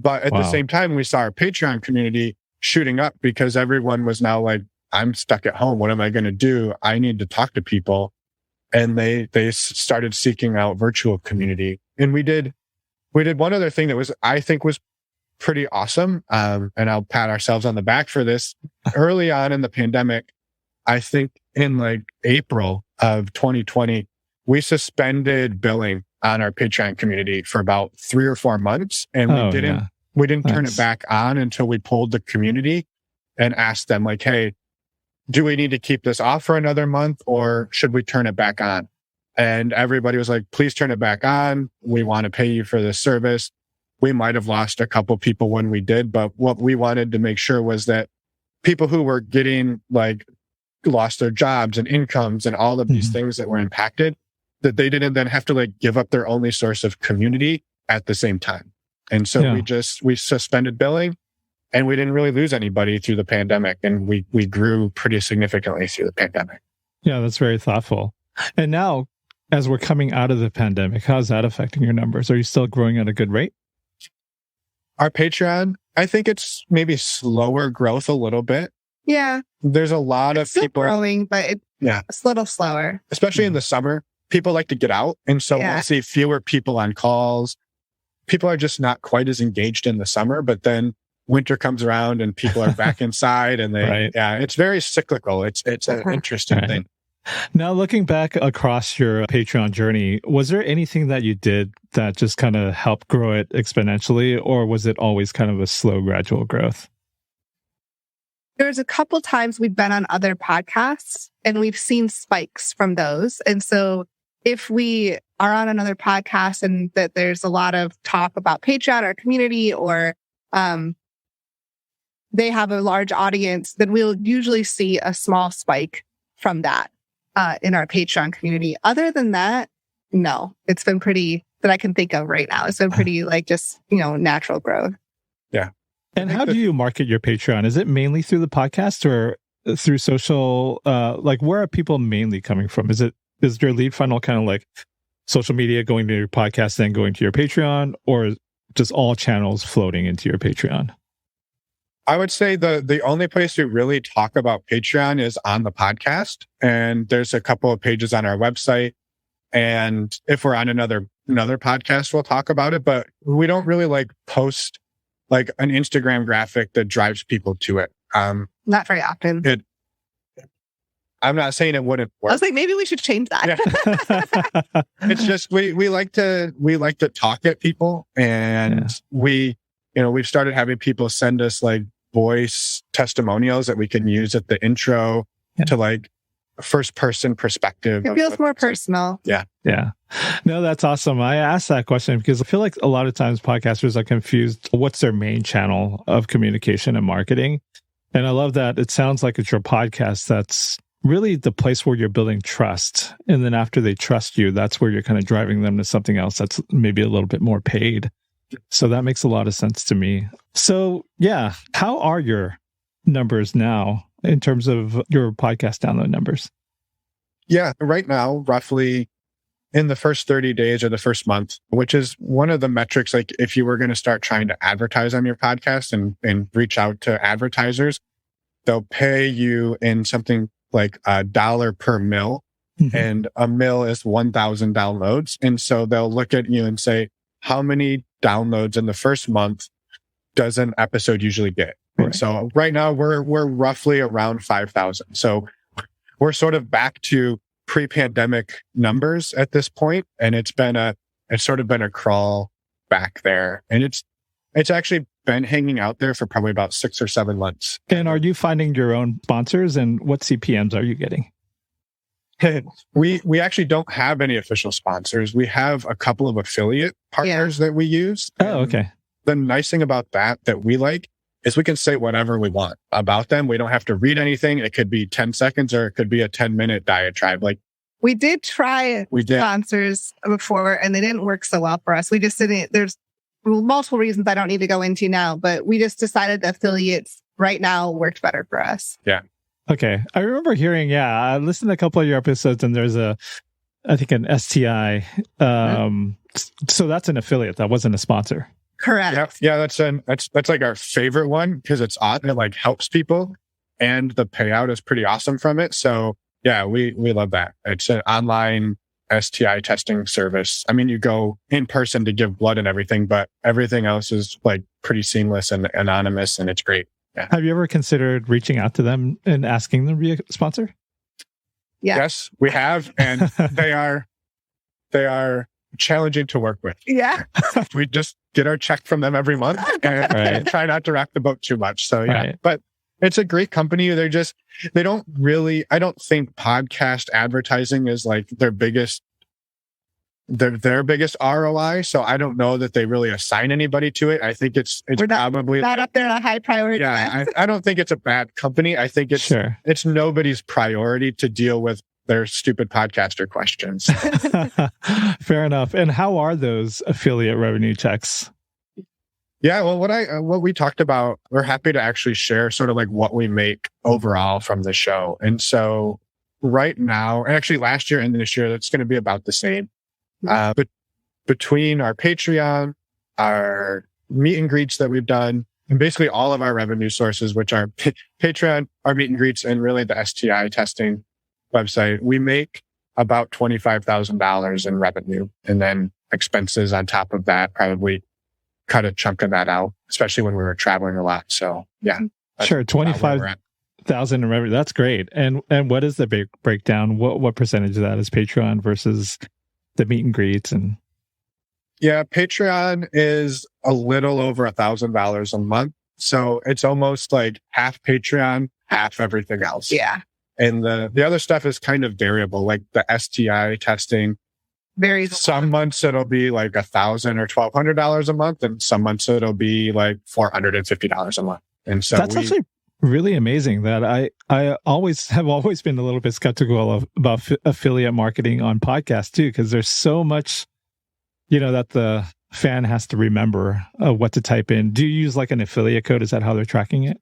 But at the same time, we saw our Patreon community shooting up because everyone was now like, I'm stuck at home. What am I going to do? I need to talk to people. And they started seeking out virtual community. And we did one other thing that I think was pretty awesome. And I'll pat ourselves on the back for this. Early on in the pandemic, I think in like April of 2020, we suspended billing on our Patreon community for about 3 or 4 months. And we didn't turn it back on until we pulled the community and asked them like, hey, do we need to keep this off for another month or should we turn it back on? And everybody was like, please turn it back on. We want to pay you for this service. We might have lost a couple people when we did, but what we wanted to make sure was that people who were getting like lost their jobs and incomes and all of these things that were impacted, that they didn't then have to like give up their only source of community at the same time. And so we suspended billing and we didn't really lose anybody through the pandemic. And we grew pretty significantly through the pandemic. Yeah, that's very thoughtful. And now, as we're coming out of the pandemic, how's that affecting your numbers? Are you still growing at a good rate? Our Patreon, I think it's maybe slower growth a little bit. Yeah. There's a lot of still people growing, but It's a little slower. Especially in the summer, people like to get out. And so we'll see fewer people on calls. People are just not quite as engaged in the summer, but then winter comes around and people are back inside and it's very cyclical. It's an interesting thing. Now, looking back across your Patreon journey, was there anything that you did that just kind of helped grow it exponentially, or was it always kind of a slow, gradual growth? There's a couple times we've been on other podcasts and we've seen spikes from those. And so if we are on another podcast and that there's a lot of talk about Patreon or community or they have a large audience, then we'll usually see a small spike from that in our Patreon community. Other than that, no, it's been pretty, that I can think of right now. It's been pretty just, natural growth. Yeah. And how do you market your Patreon? Is it mainly through the podcast or through social? Where are people mainly coming from? Is your lead funnel kind of like social media going to your podcast, then going to your Patreon, or just all channels floating into your Patreon? I would say the only place we really talk about Patreon is on the podcast. And there's a couple of pages on our website. And if we're on another podcast, we'll talk about it. But we don't really post an Instagram graphic that drives people to it. Not very often. I'm not saying it wouldn't work. I was like, maybe we should change that. Yeah. It's just we like to talk at people, and we've started having people send us voice testimonials that we can use at the intro to first person perspective. It feels more personal. Yeah. Yeah. No, that's awesome. I asked that question because I feel like a lot of times podcasters are confused. What's their main channel of communication and marketing? And I love that it sounds like it's your podcast that's really the place where you're building trust. And then after they trust you, that's where you're kind of driving them to something else that's maybe a little bit more paid. So that makes a lot of sense to me. So yeah, how are your numbers now in terms of your podcast download numbers? Yeah, right now, roughly in the first 30 days or the first month, which is one of the metrics, if you were going to start trying to advertise on your podcast and reach out to advertisers, they'll pay you in something like $1 per mil. Mm-hmm. And a mil is 1,000 downloads. And so they'll look at you and say, how many downloads in the first month does an episode usually get? Right. And so right now we're roughly around 5,000. So we're sort of back to pre-pandemic numbers at this point, and it's sort of been a crawl back there, and it's actually been hanging out there for probably about 6 or 7 months. And are you finding your own sponsors, and what CPMs are you getting? We actually don't have any official sponsors. We have a couple of affiliate partners that we use. Oh, okay. The nice thing about that we like is we can say whatever we want about them. We don't have to read anything. It could be 10 seconds or it could be a 10-minute diatribe. We did try sponsors before and they didn't work so well for us. We just didn't, there's multiple reasons I don't need to go into now, but we just decided that affiliates right now worked better for us. Yeah. Okay. I remember hearing, I listened to a couple of your episodes and there's I think an STI. So that's an affiliate. That wasn't a sponsor. Correct. Yeah. That's our favorite one because it's awesome. It helps people and the payout is pretty awesome from it. So yeah, we love that. It's an online STI testing service. I mean, you go in person to give blood and everything, but everything else is pretty seamless and anonymous and it's great. Yeah. Have you ever considered reaching out to them and asking them to be a sponsor? Yeah. Yes, we have. And they are challenging to work with. Yeah. We just get our check from them every month and try not to rock the boat too much. So yeah, but it's a great company. I don't think podcast advertising is their biggest ROI. So I don't know that they really assign anybody to it. I think it's probably not up there on a high priority. Yeah. I don't think it's a bad company. I think it's nobody's priority to deal with their stupid podcaster questions. Fair enough. And how are those affiliate revenue checks? Yeah, well, what we talked about, we're happy to actually share sort of what we make overall from the show. And so right now, and actually last year and this year, that's going to be about the same. But between our Patreon, our meet and greets that we've done, and basically all of our revenue sources, which are Patreon, our meet and greets, and really the STI testing, website, we make about $25,000 in revenue, and then expenses on top of that probably cut a chunk of that out, especially when we were traveling a lot. So yeah, sure, 25,000 in revenue. That's great. And what is the breakdown? What percentage of that is Patreon versus the meet and greets? And yeah, Patreon is a little over $1,000 a month, so it's almost like half Patreon, half everything else. Yeah. And the other stuff is kind of variable, like the STI testing. Varies. Some months it'll be like $1,000 or $1,200 a month, and some months it'll be like $450 a month. And so that's actually really amazing. That I have always been a little bit skeptical about affiliate marketing on podcasts too, because there's so much, that the fan has to remember what to type in. Do you use like an affiliate code? Is that how they're tracking it?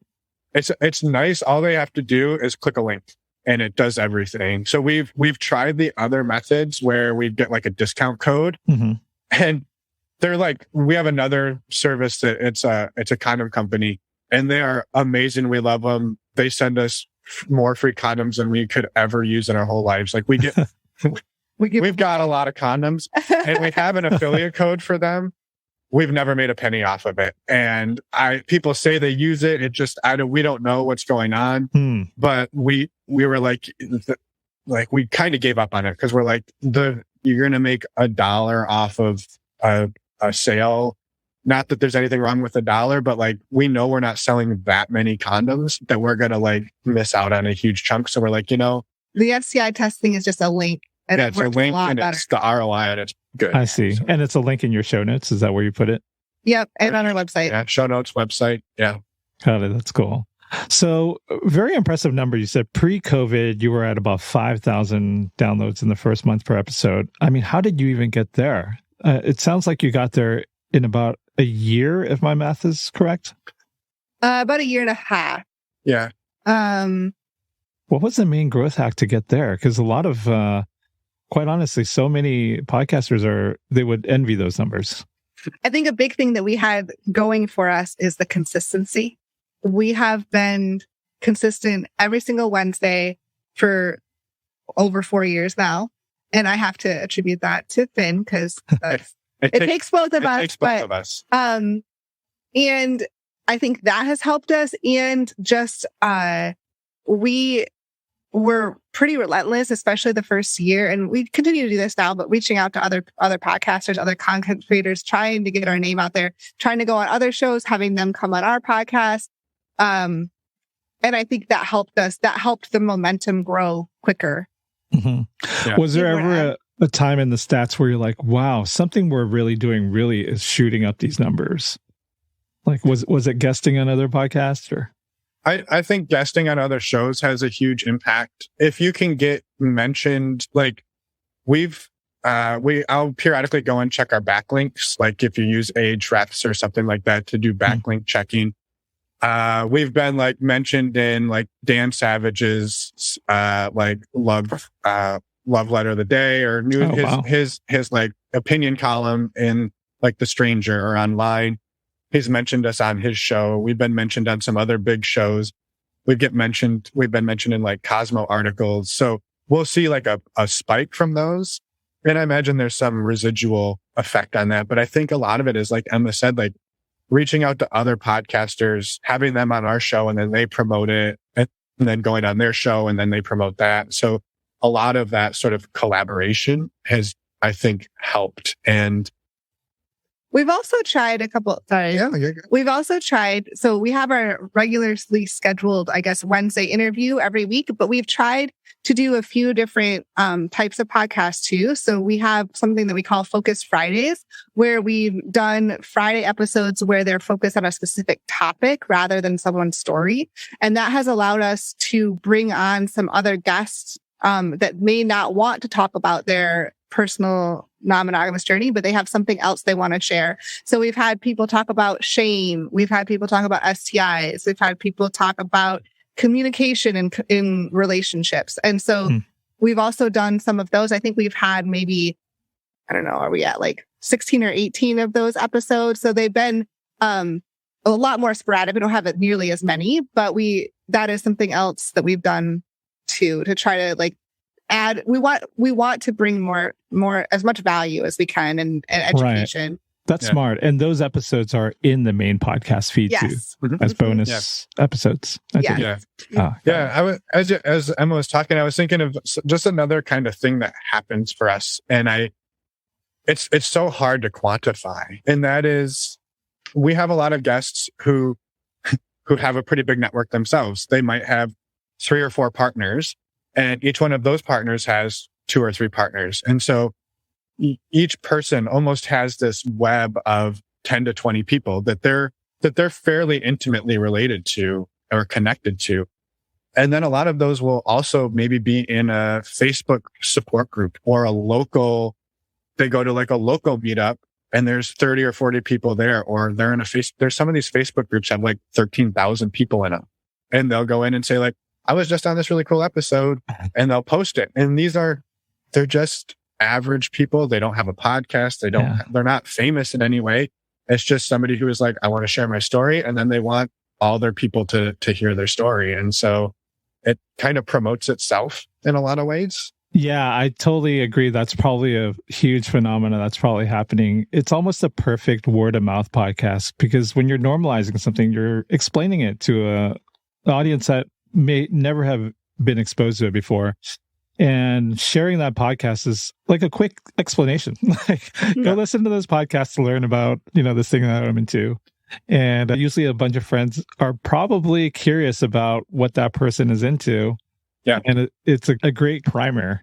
It's nice. All they have to do is click a link, and it does everything. So we've tried the other methods where we get like a discount code, and they're like, we have another service that it's a condom company, and they are amazing. We love them. They send us more free condoms than we could ever use in our whole lives. Like we've got a lot of condoms, and we have an affiliate code for them. We've never made a penny off of it. And people say they use it. It just, we don't know what's going on. But we were like we kind of gave up on it because we're like, you're going to make $1 off of a sale. Not that there's anything wrong with $1, but like, we know we're not selling that many condoms that we're going to like miss out on a huge chunk. So we're like, the STI testing is just a link. And it's a link, and it's the ROI, and it's good. I see. So. And it's a link in your show notes. Is that where you put it? Yep. And on our website. Yeah. Show notes, website. Yeah. Got it. That's cool. So very impressive number. You said pre-COVID, you were at about 5,000 downloads in the first month per episode. I mean, how did you even get there? It sounds like you got there in about a year, if my math is correct. About a year and a half. Yeah. What was the main growth hack to get there? Because a lot of, quite honestly, so many podcasters they would envy those numbers. I think a big thing that we had going for us is the consistency. We have been consistent every single Wednesday for over 4 years now. And I have to attribute that to Finn because it takes both of us. And I think that has helped us. And just, we were pretty relentless, especially the first year. And we continue to do this now, but reaching out to other podcasters, other content creators, trying to get our name out there, trying to go on other shows, having them come on our podcast. And I think that helped us. That helped the momentum grow quicker. Mm-hmm. Yeah. Was there ever a time in the stats where you're like, wow, something we're really doing really is shooting up these numbers? Like, was it guesting on other podcasts or? I think guesting on other shows has a huge impact. If you can get mentioned, like I'll periodically go and check our backlinks. Like if you use Ahrefs or something like that to do backlink checking. We've been like mentioned in like Dan Savage's, like love letter of the day or his like opinion column in like The Stranger or online. He's mentioned us on his show. We've been mentioned on some other big shows. We've been mentioned in like Cosmo articles. So we'll see like a spike from those. And I imagine there's some residual effect on that. But I think a lot of it is like Emma said, like reaching out to other podcasters, having them on our show and then they promote it and then going on their show and then they promote that. So a lot of that sort of collaboration has, I think, helped. And we've also tried We've also tried, so we have our regularly scheduled, I guess, Wednesday interview every week, but we've tried to do a few different types of podcasts too. So we have something that we call Focus Fridays, where we've done Friday episodes where they're focused on a specific topic rather than someone's story. And that has allowed us to bring on some other guests that may not want to talk about their personal non-monogamous journey, but they have something else they want to share. So we've had people talk about shame. We've had people talk about STIs. We've had people talk about communication in relationships. And so we've also done some of those. I think we've had maybe, I don't know, are we at like 16 or 18 of those episodes? So they've been a lot more sporadic. We don't have it nearly as many, but that is something else that we've done too, to try to like add, we want to bring more as much value as we can and education. Right. That's smart. And those episodes are in the main podcast feed too, as bonus episodes. I was, as Emma was talking, I was thinking of just another kind of thing that happens for us. And it's so hard to quantify. And that is, we have a lot of guests who have a pretty big network themselves. They might have 3 or 4 partners, and each one of those partners has 2 or 3 partners. And so each person almost has this web of 10 to 20 people that they're fairly intimately related to or connected to. And then a lot of those will also maybe be in a Facebook support group or they go to like a local meetup and there's 30 or 40 people there, or they're in there's some of these Facebook groups have like 13,000 people in them. And they'll go in and say like, I was just on this really cool episode, and they'll post it. And they're just average people. They don't have a podcast. They're not famous in any way. It's just somebody who is like, I want to share my story. And then they want all their people to hear their story. And so it kind of promotes itself in a lot of ways. Yeah, I totally agree. That's probably a huge phenomenon that's probably happening. It's almost a perfect word of mouth podcast, because when you're normalizing something, you're explaining it to an audience that may never have been exposed to it before. And sharing that podcast is like a quick explanation. Go listen to this podcast to learn about, this thing that I'm into. And usually a bunch of friends are probably curious about what that person is into. Yeah. And it's a great primer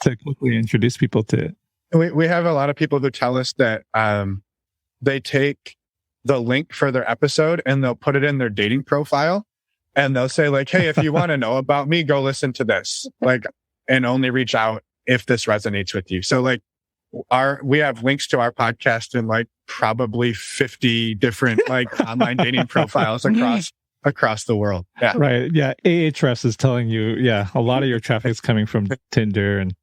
to quickly introduce people to it. We have a lot of people who tell us that they take the link for their episode and they'll put it in their dating profile. And they'll say like, hey, if you want to know about me, go listen to this. And only reach out if this resonates with you. So like we have links to our podcast in like probably 50 different like online dating profiles across the world. Yeah. Right. Yeah. Ahrefs is telling you, a lot of your traffic is coming from Tinder and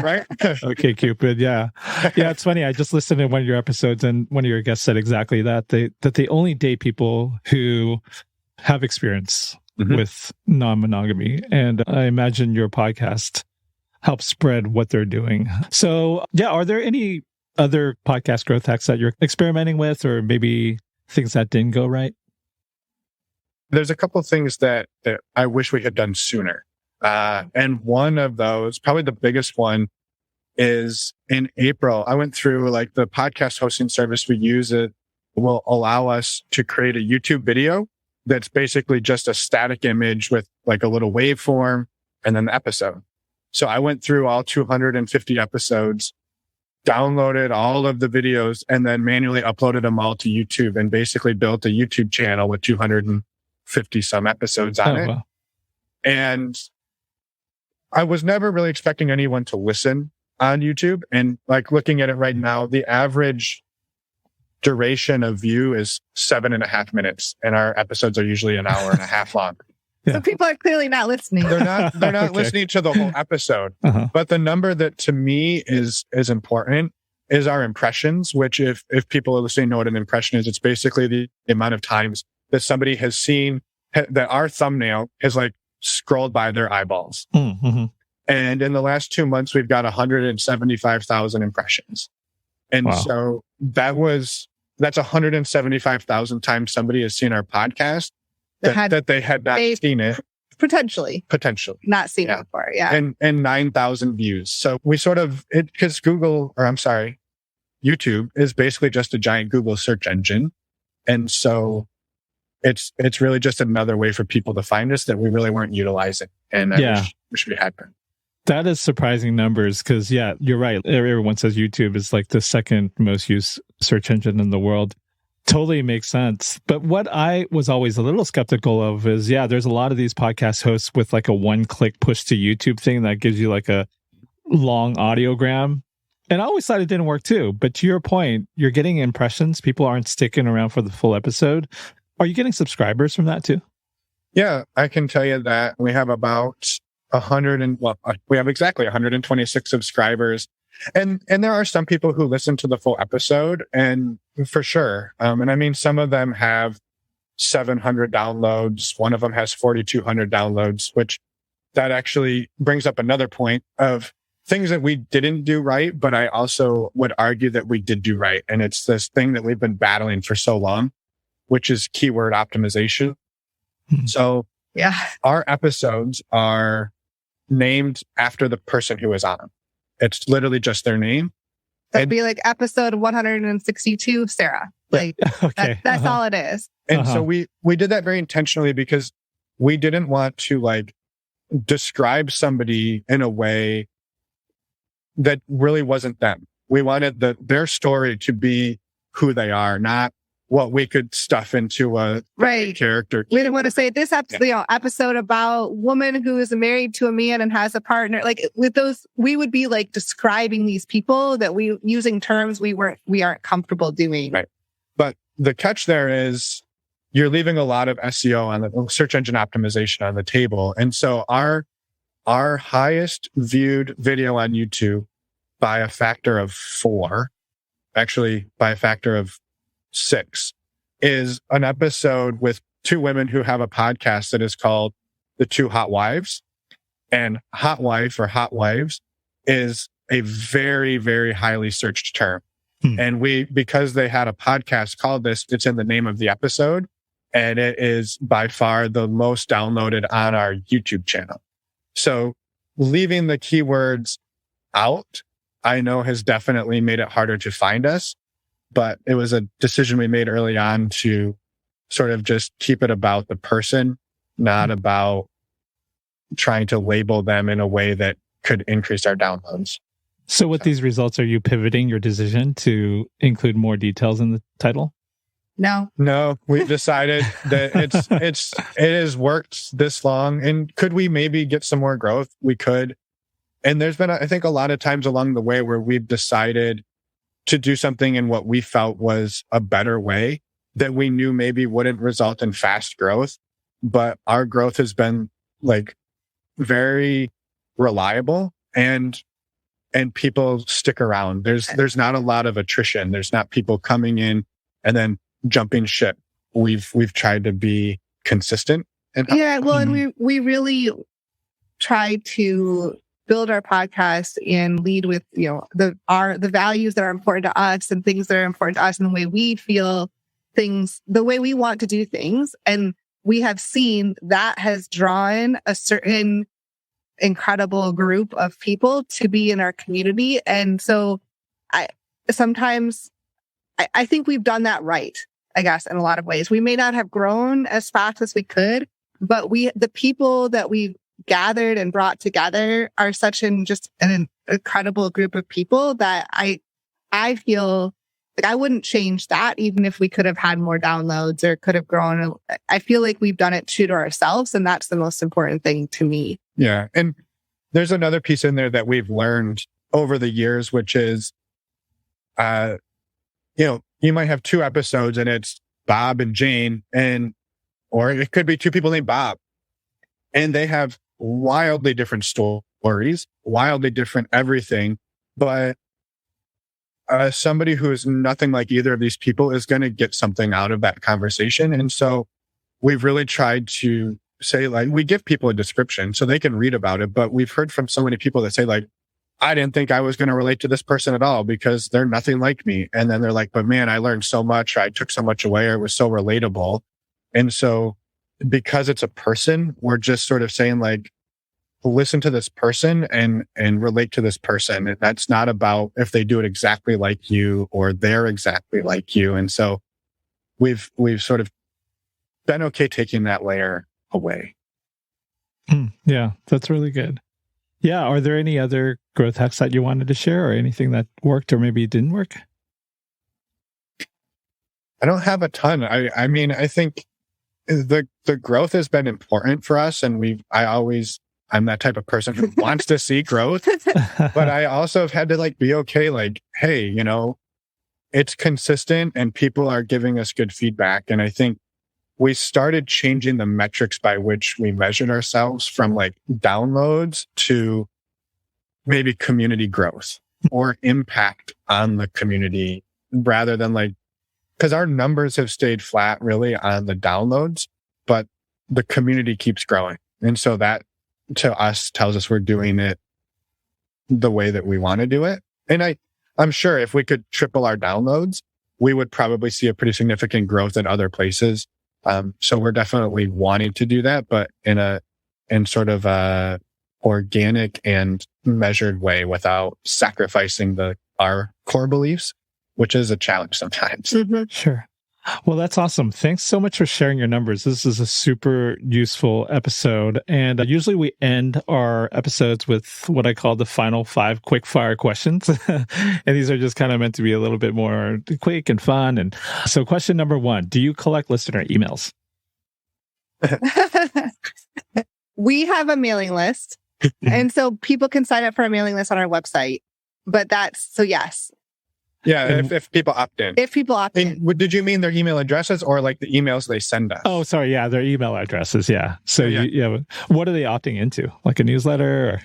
right. Okay, Cupid. Yeah. Yeah. It's funny. I just listened to one of your episodes and one of your guests said exactly that. They only date people who have experience with non-monogamy. And I imagine your podcast helps spread what they're doing. So are there any other podcast growth hacks that you're experimenting with, or maybe things that didn't go right? There's a couple of things that I wish we had done sooner. And one of those, probably the biggest one, is in April. I went through like the podcast hosting service we use. It will allow us to create a YouTube video that's basically just a static image with like a little waveform and then the episode. So I went through all 250 episodes, downloaded all of the videos, and then manually uploaded them all to YouTube and basically built a YouTube channel with 250 some episodes on it. Wow. And I was never really expecting anyone to listen on YouTube. And like looking at it right now, the average duration of view is 7.5 minutes, and our episodes are usually an hour and a half long. So people are clearly not listening. They're not okay. Listening to the whole episode. But the number that to me is important is our impressions, which if people are listening know what an impression is, it's basically the amount of times that somebody has seen that our thumbnail has like scrolled by their eyeballs. And in the last 2 months, we've got 175,000 impressions. And so that's 175,000 times somebody has seen our podcast that they had not seen it. Potentially. Not seen it before. Yeah. And 9,000 views. So we sort of, because YouTube is basically just a giant Google search engine. And so it's really just another way for people to find us that we really weren't utilizing. And I wish we had been. That is surprising numbers because, you're right. Everyone says YouTube is like the second most used search engine in the world. Totally makes sense. But what I was always a little skeptical of is, there's a lot of these podcast hosts with like a one-click push to YouTube thing that gives you like a long audiogram. And I always thought it didn't work too. But to your point, you're getting impressions. People aren't sticking around for the full episode. Are you getting subscribers from that too? Yeah, I can tell you that we have about we have exactly 126 subscribers. And there are some people who listen to the full episode, and for sure. And I mean, some of them have 700 downloads. One of them has 4,200 downloads, which that actually brings up another point of things that we didn't do right, but I also would argue that we did do right. And it's this thing that we've been battling for so long, which is keyword optimization. So our episodes are named after the person who is on them. It's literally just their name. That'd be like episode 162, Sarah. Like Okay. that's all it is. And so we did that very intentionally because we didn't want to like describe somebody in a way that really wasn't them. We wanted their story to be who they are, not what we could stuff into a character. We didn't want to say this episode about woman who is married to a man and has a partner. Like with those, we would be like describing these people that we using terms we aren't comfortable doing. Right. But the catch there is you're leaving a lot of SEO on the search engine optimization on the table. And so our highest viewed video on YouTube by a factor of 4, actually by a factor of 6, is an episode with 2 women who have a podcast that is called The Two Hot Wives. And hot wife or hot wives is a very, very highly searched term. And because they had a podcast called this, it's in the name of the episode. And it is by far the most downloaded on our YouTube channel. So leaving the keywords out, I know has definitely made it harder to find us, but it was a decision we made early on to sort of just keep it about the person, not about trying to label them in a way that could increase our downloads. So with these results, are you pivoting your decision to include more details in the title? No, we've decided that it has worked this long. And could we maybe get some more growth? We could. And there's been, I think, a lot of times along the way where we've decided to do something in what we felt was a better way that we knew maybe wouldn't result in fast growth. But our growth has been like very reliable and people stick around. There's not a lot of attrition. There's not people coming in and then jumping ship. We've tried to be consistent. And we really try to build our podcast and lead with, the values that are important to us and things that are important to us and the way we feel things, the way we want to do things. And we have seen that has drawn a certain incredible group of people to be in our community. And so I think we've done that right, I guess, in a lot of ways. We may not have grown as fast as we could, but the people that we've gathered and brought together are such an incredible group of people that I feel like I wouldn't change that even if we could have had more downloads or could have grown. I feel like we've done it true to ourselves, and that's the most important thing to me. Yeah. And there's another piece in there that we've learned over the years, which is, you might have 2 episodes and it's Bob and Jane, or it could be 2 people named Bob, and they have wildly different stories, wildly different everything. But somebody who is nothing like either of these people is going to get something out of that conversation. And so we've really tried to say, like, we give people a description so they can read about it. But we've heard from so many people that say, like, I didn't think I was going to relate to this person at all because they're nothing like me. And then they're like, but man, I learned so much. I took so much away. It was so relatable. And so because it's a person, we're just sort of saying, like, listen to this person and relate to this person. And that's not about if they do it exactly like you or they're exactly like you. And so we've sort of been okay taking that layer away. Yeah, that's really good. Yeah. Are there any other growth hacks that you wanted to share or anything that worked or maybe didn't work? I don't have a ton. I mean, I think the growth has been important for us. And I'm that type of person who wants to see growth, but I also have had to like be okay. Like, hey, it's consistent and people are giving us good feedback. And I think we started changing the metrics by which we measured ourselves from like downloads to maybe community growth or impact on the community rather than like, because our numbers have stayed flat really on the downloads, but the community keeps growing. And so that to us tells us we're doing it the way that we want to do it. And I'm sure if we could triple our downloads, we would probably see a pretty significant growth in other places. So we're definitely wanting to do that, but in sort of a organic and measured way without sacrificing our core beliefs, which is a challenge sometimes. Mm-hmm. Sure. Well, that's awesome. Thanks so much for sharing your numbers. This is a super useful episode. And usually we end our episodes with what I call the final 5 quick fire questions. And these are just kind of meant to be a little bit more quick and fun. And so question number 1, do you collect listener emails? We have a mailing list. And so people can sign up for a mailing list on our website. But yes. Yeah, if people opt in. If people opt in. Did you mean their email addresses or like the emails they send us? Oh, sorry. Yeah, their email addresses. Yeah. So what are they opting into? Like a newsletter? Or?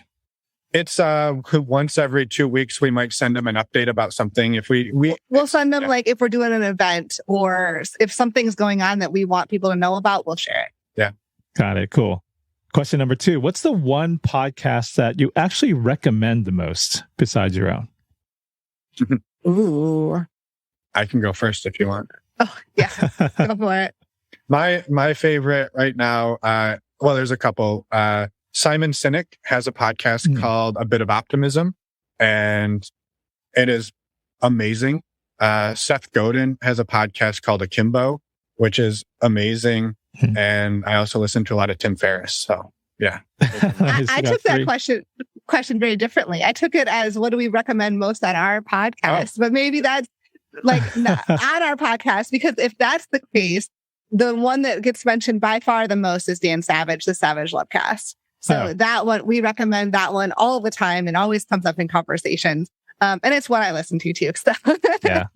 It's once every 2 weeks, we might send them an update about something. If we'll send them like if we're doing an event or if something's going on that we want people to know about, we'll share it. Yeah. Got it. Cool. Question number 2, what's the one podcast that you actually recommend the most besides your own? Ooh. I can go first if you want. Oh, yeah. Go for it. My favorite right now, there's a couple. Simon Sinek has a podcast called A Bit of Optimism, and it is amazing. Seth Godin has a podcast called Akimbo, which is amazing. And I also listen to a lot of Tim Ferriss. So, yeah. I took that question very differently. I took it as what do we recommend most on our podcast? But maybe that's like not on our podcast, because if that's the case, the one that gets mentioned by far the most is Dan Savage, the Savage Lovecast. So that one, we recommend that one all the time and always comes up in conversations. And it's what I listen to too. So. Yeah.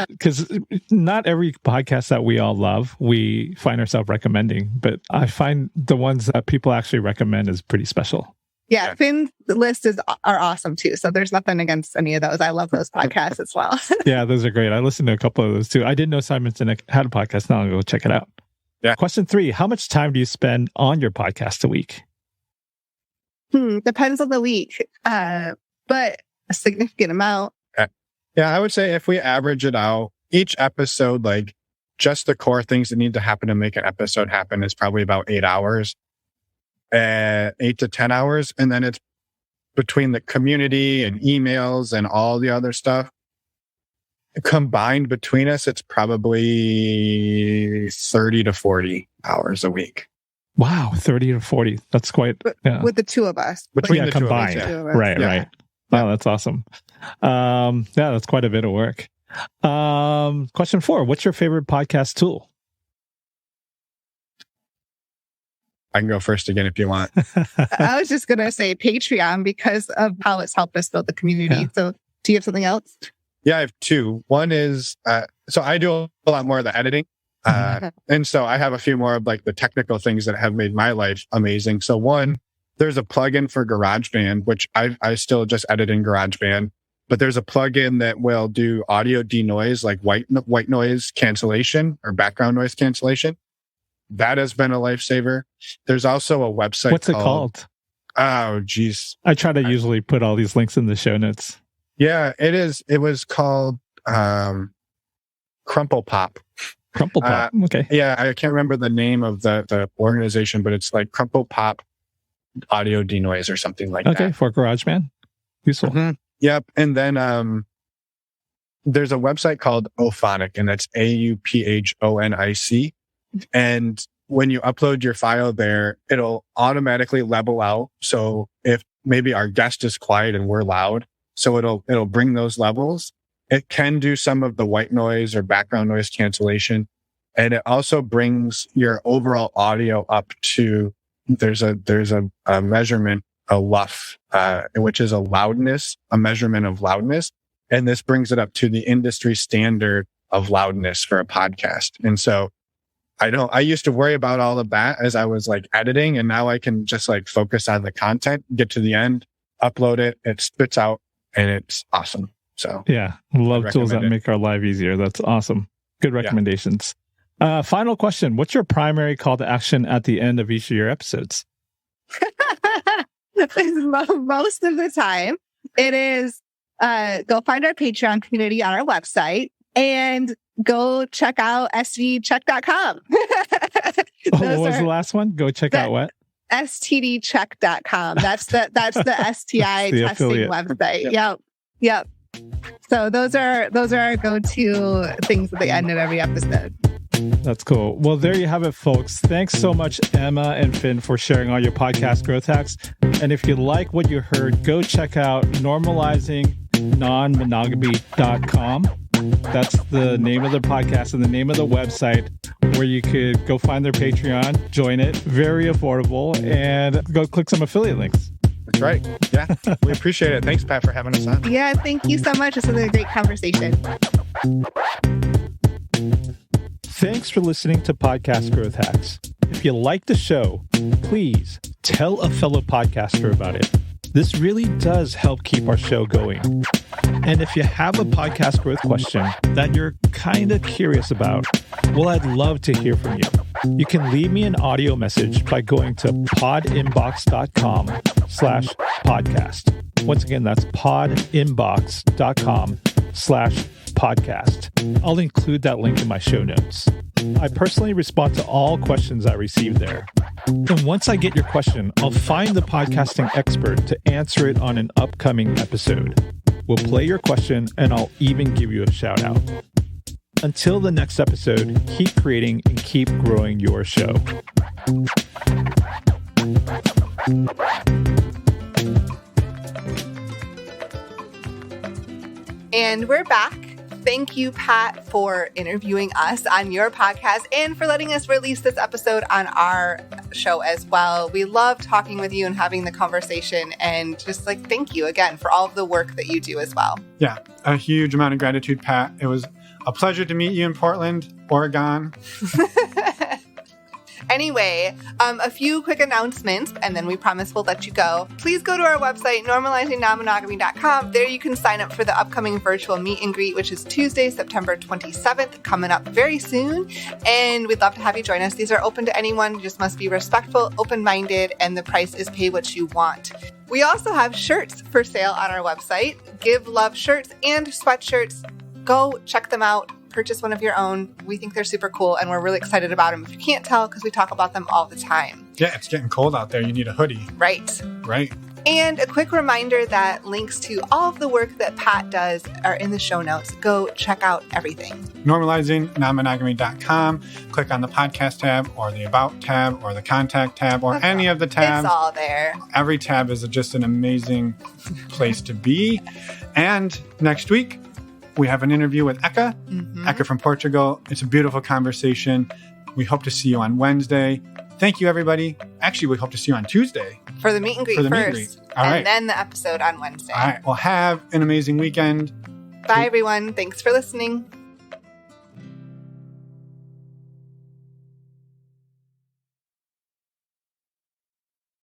Because not every podcast that we all love, we find ourselves recommending, but I find the ones that people actually recommend is pretty special. Yeah. Finn's list are awesome too. So there's nothing against any of those. I love those podcasts as well. Yeah, those are great. I listened to a couple of those too. I didn't know Simon Sinek had a podcast. Now I'll go check it out. Yeah. Question 3, how much time do you spend on your podcast a week? Depends on the week. But a significant amount. Yeah, I would say if we average it out, each episode, like just the core things that need to happen to make an episode happen is probably about 8 hours, 8 to 10 hours. And then it's between the community and emails and all the other stuff. Combined between us, it's probably 30 to 40 hours a week. Wow, 30 to 40. That's quite... With the two of us. Between the combined. Two of us, yeah. Right. Wow, that's awesome. That's quite a bit of work. Question 4, what's your favorite podcast tool? I can go first again if you want. I was just going to say Patreon because of how it's helped us build the community. Yeah. So do you have something else? Yeah, I have 2. One is, so I do a lot more of the editing. And so I have a few more of like the technical things that have made my life amazing. So one, there's a plugin for GarageBand, which I still just edit in GarageBand, but there's a plugin that will do audio denoise, like white noise cancellation or background noise cancellation. That has been a lifesaver. There's also a website. What's it called? Oh, geez. I try to usually put all these links in the show notes. Yeah, it is. It was called Crumple Pop. Crumple Pop. Okay. Yeah, I can't remember the name of the organization, but it's like Crumple Pop Audio Denoise or something like that. Okay, for GarageBand. Useful. Mm-hmm. Yep. And then there's a website called Ophonic, and that's AUPHONIC. And when you upload your file there, it'll automatically level out. So if maybe our guest is quiet and we're loud, so it'll bring those levels. It can do some of the white noise or background noise cancellation. And it also brings your overall audio up to, there's a measurement, a LUF, which is a measurement of loudness. And this brings it up to the industry standard of loudness for a podcast. And so I used to worry about all of that as I was like editing, and now I can just like focus on the content, get to the end, upload it, it spits out, and it's awesome. So yeah, love tools that make our life easier. That's awesome. Good recommendations. Yeah. Final question. What's your primary call to action at the end of each of your episodes? most of the time. It is go find our Patreon community on our website and go check out svcheck.com. What was the last one? Go check out what? stdcheck.com. That's the STI the testing affiliate. website. Yep. So those are our go-to things at the end of every episode. That's cool. Well, there you have it, folks. Thanks so much, Emma and Finn, for sharing all your podcast growth hacks. And if you like what you heard, go check out normalizingnonmonogamy.com. That's the name of the podcast and the name of the website where you could go find their Patreon, join it, very affordable, and go click some affiliate links. That's right. Yeah, we appreciate it. Thanks, Pat, for having us on. Yeah, thank you so much. This was a great conversation. Thanks for listening to Podcast Growth Hacks. If you like the show, please tell a fellow podcaster about it. This really does help keep our show going. And if you have a podcast growth question that you're kind of curious about, well, I'd love to hear from you. You can leave me an audio message by going to podinbox.com/podcast. Once again, that's podinbox.com/podcast. I'll include that link in my show notes. I personally respond to all questions I receive there. And once I get your question, I'll find the podcasting expert to answer it on an upcoming episode. We'll play your question and I'll even give you a shout out. Until the next episode, keep creating and keep growing your show. And we're back. Thank you, Pat, for interviewing us on your podcast and for letting us release this episode on our show as well. We love talking with you and having the conversation, and just thank you again for all of the work that you do as well. Yeah, a huge amount of gratitude, Pat. It was a pleasure to meet you in Portland, Oregon. Anyway, a few quick announcements, and then we promise we'll let you go. Please go to our website, normalizingnonmonogamy.com. There you can sign up for the upcoming virtual meet and greet, which is Tuesday, September 27th, coming up very soon. And we'd love to have you join us. These are open to anyone. You just must be respectful, open-minded, and the price is pay what you want. We also have shirts for sale on our website, Give Love shirts and sweatshirts. Go check them out. Purchase one of your own. We think they're super cool, and we're really excited about them. If you can't tell, because we talk about them all the time. Yeah, it's getting cold out there. You need a hoodie. Right. Right. And a quick reminder that links to all of the work that Pat does are in the show notes. Go check out everything. Normalizingnonmonogamy.com. Click on the podcast tab or the about tab or the contact tab or any of the tabs. It's all there. Every tab is just an amazing place to be. And next week, we have an interview with Eka. Eka from Portugal. It's a beautiful conversation. We hope to see you on Wednesday. Thank you, everybody. Actually, we hope to see you on Tuesday. For the meet and greet first. All right. And then the episode on Wednesday. All right. Well, have an amazing weekend. Bye, everyone. Thanks for listening.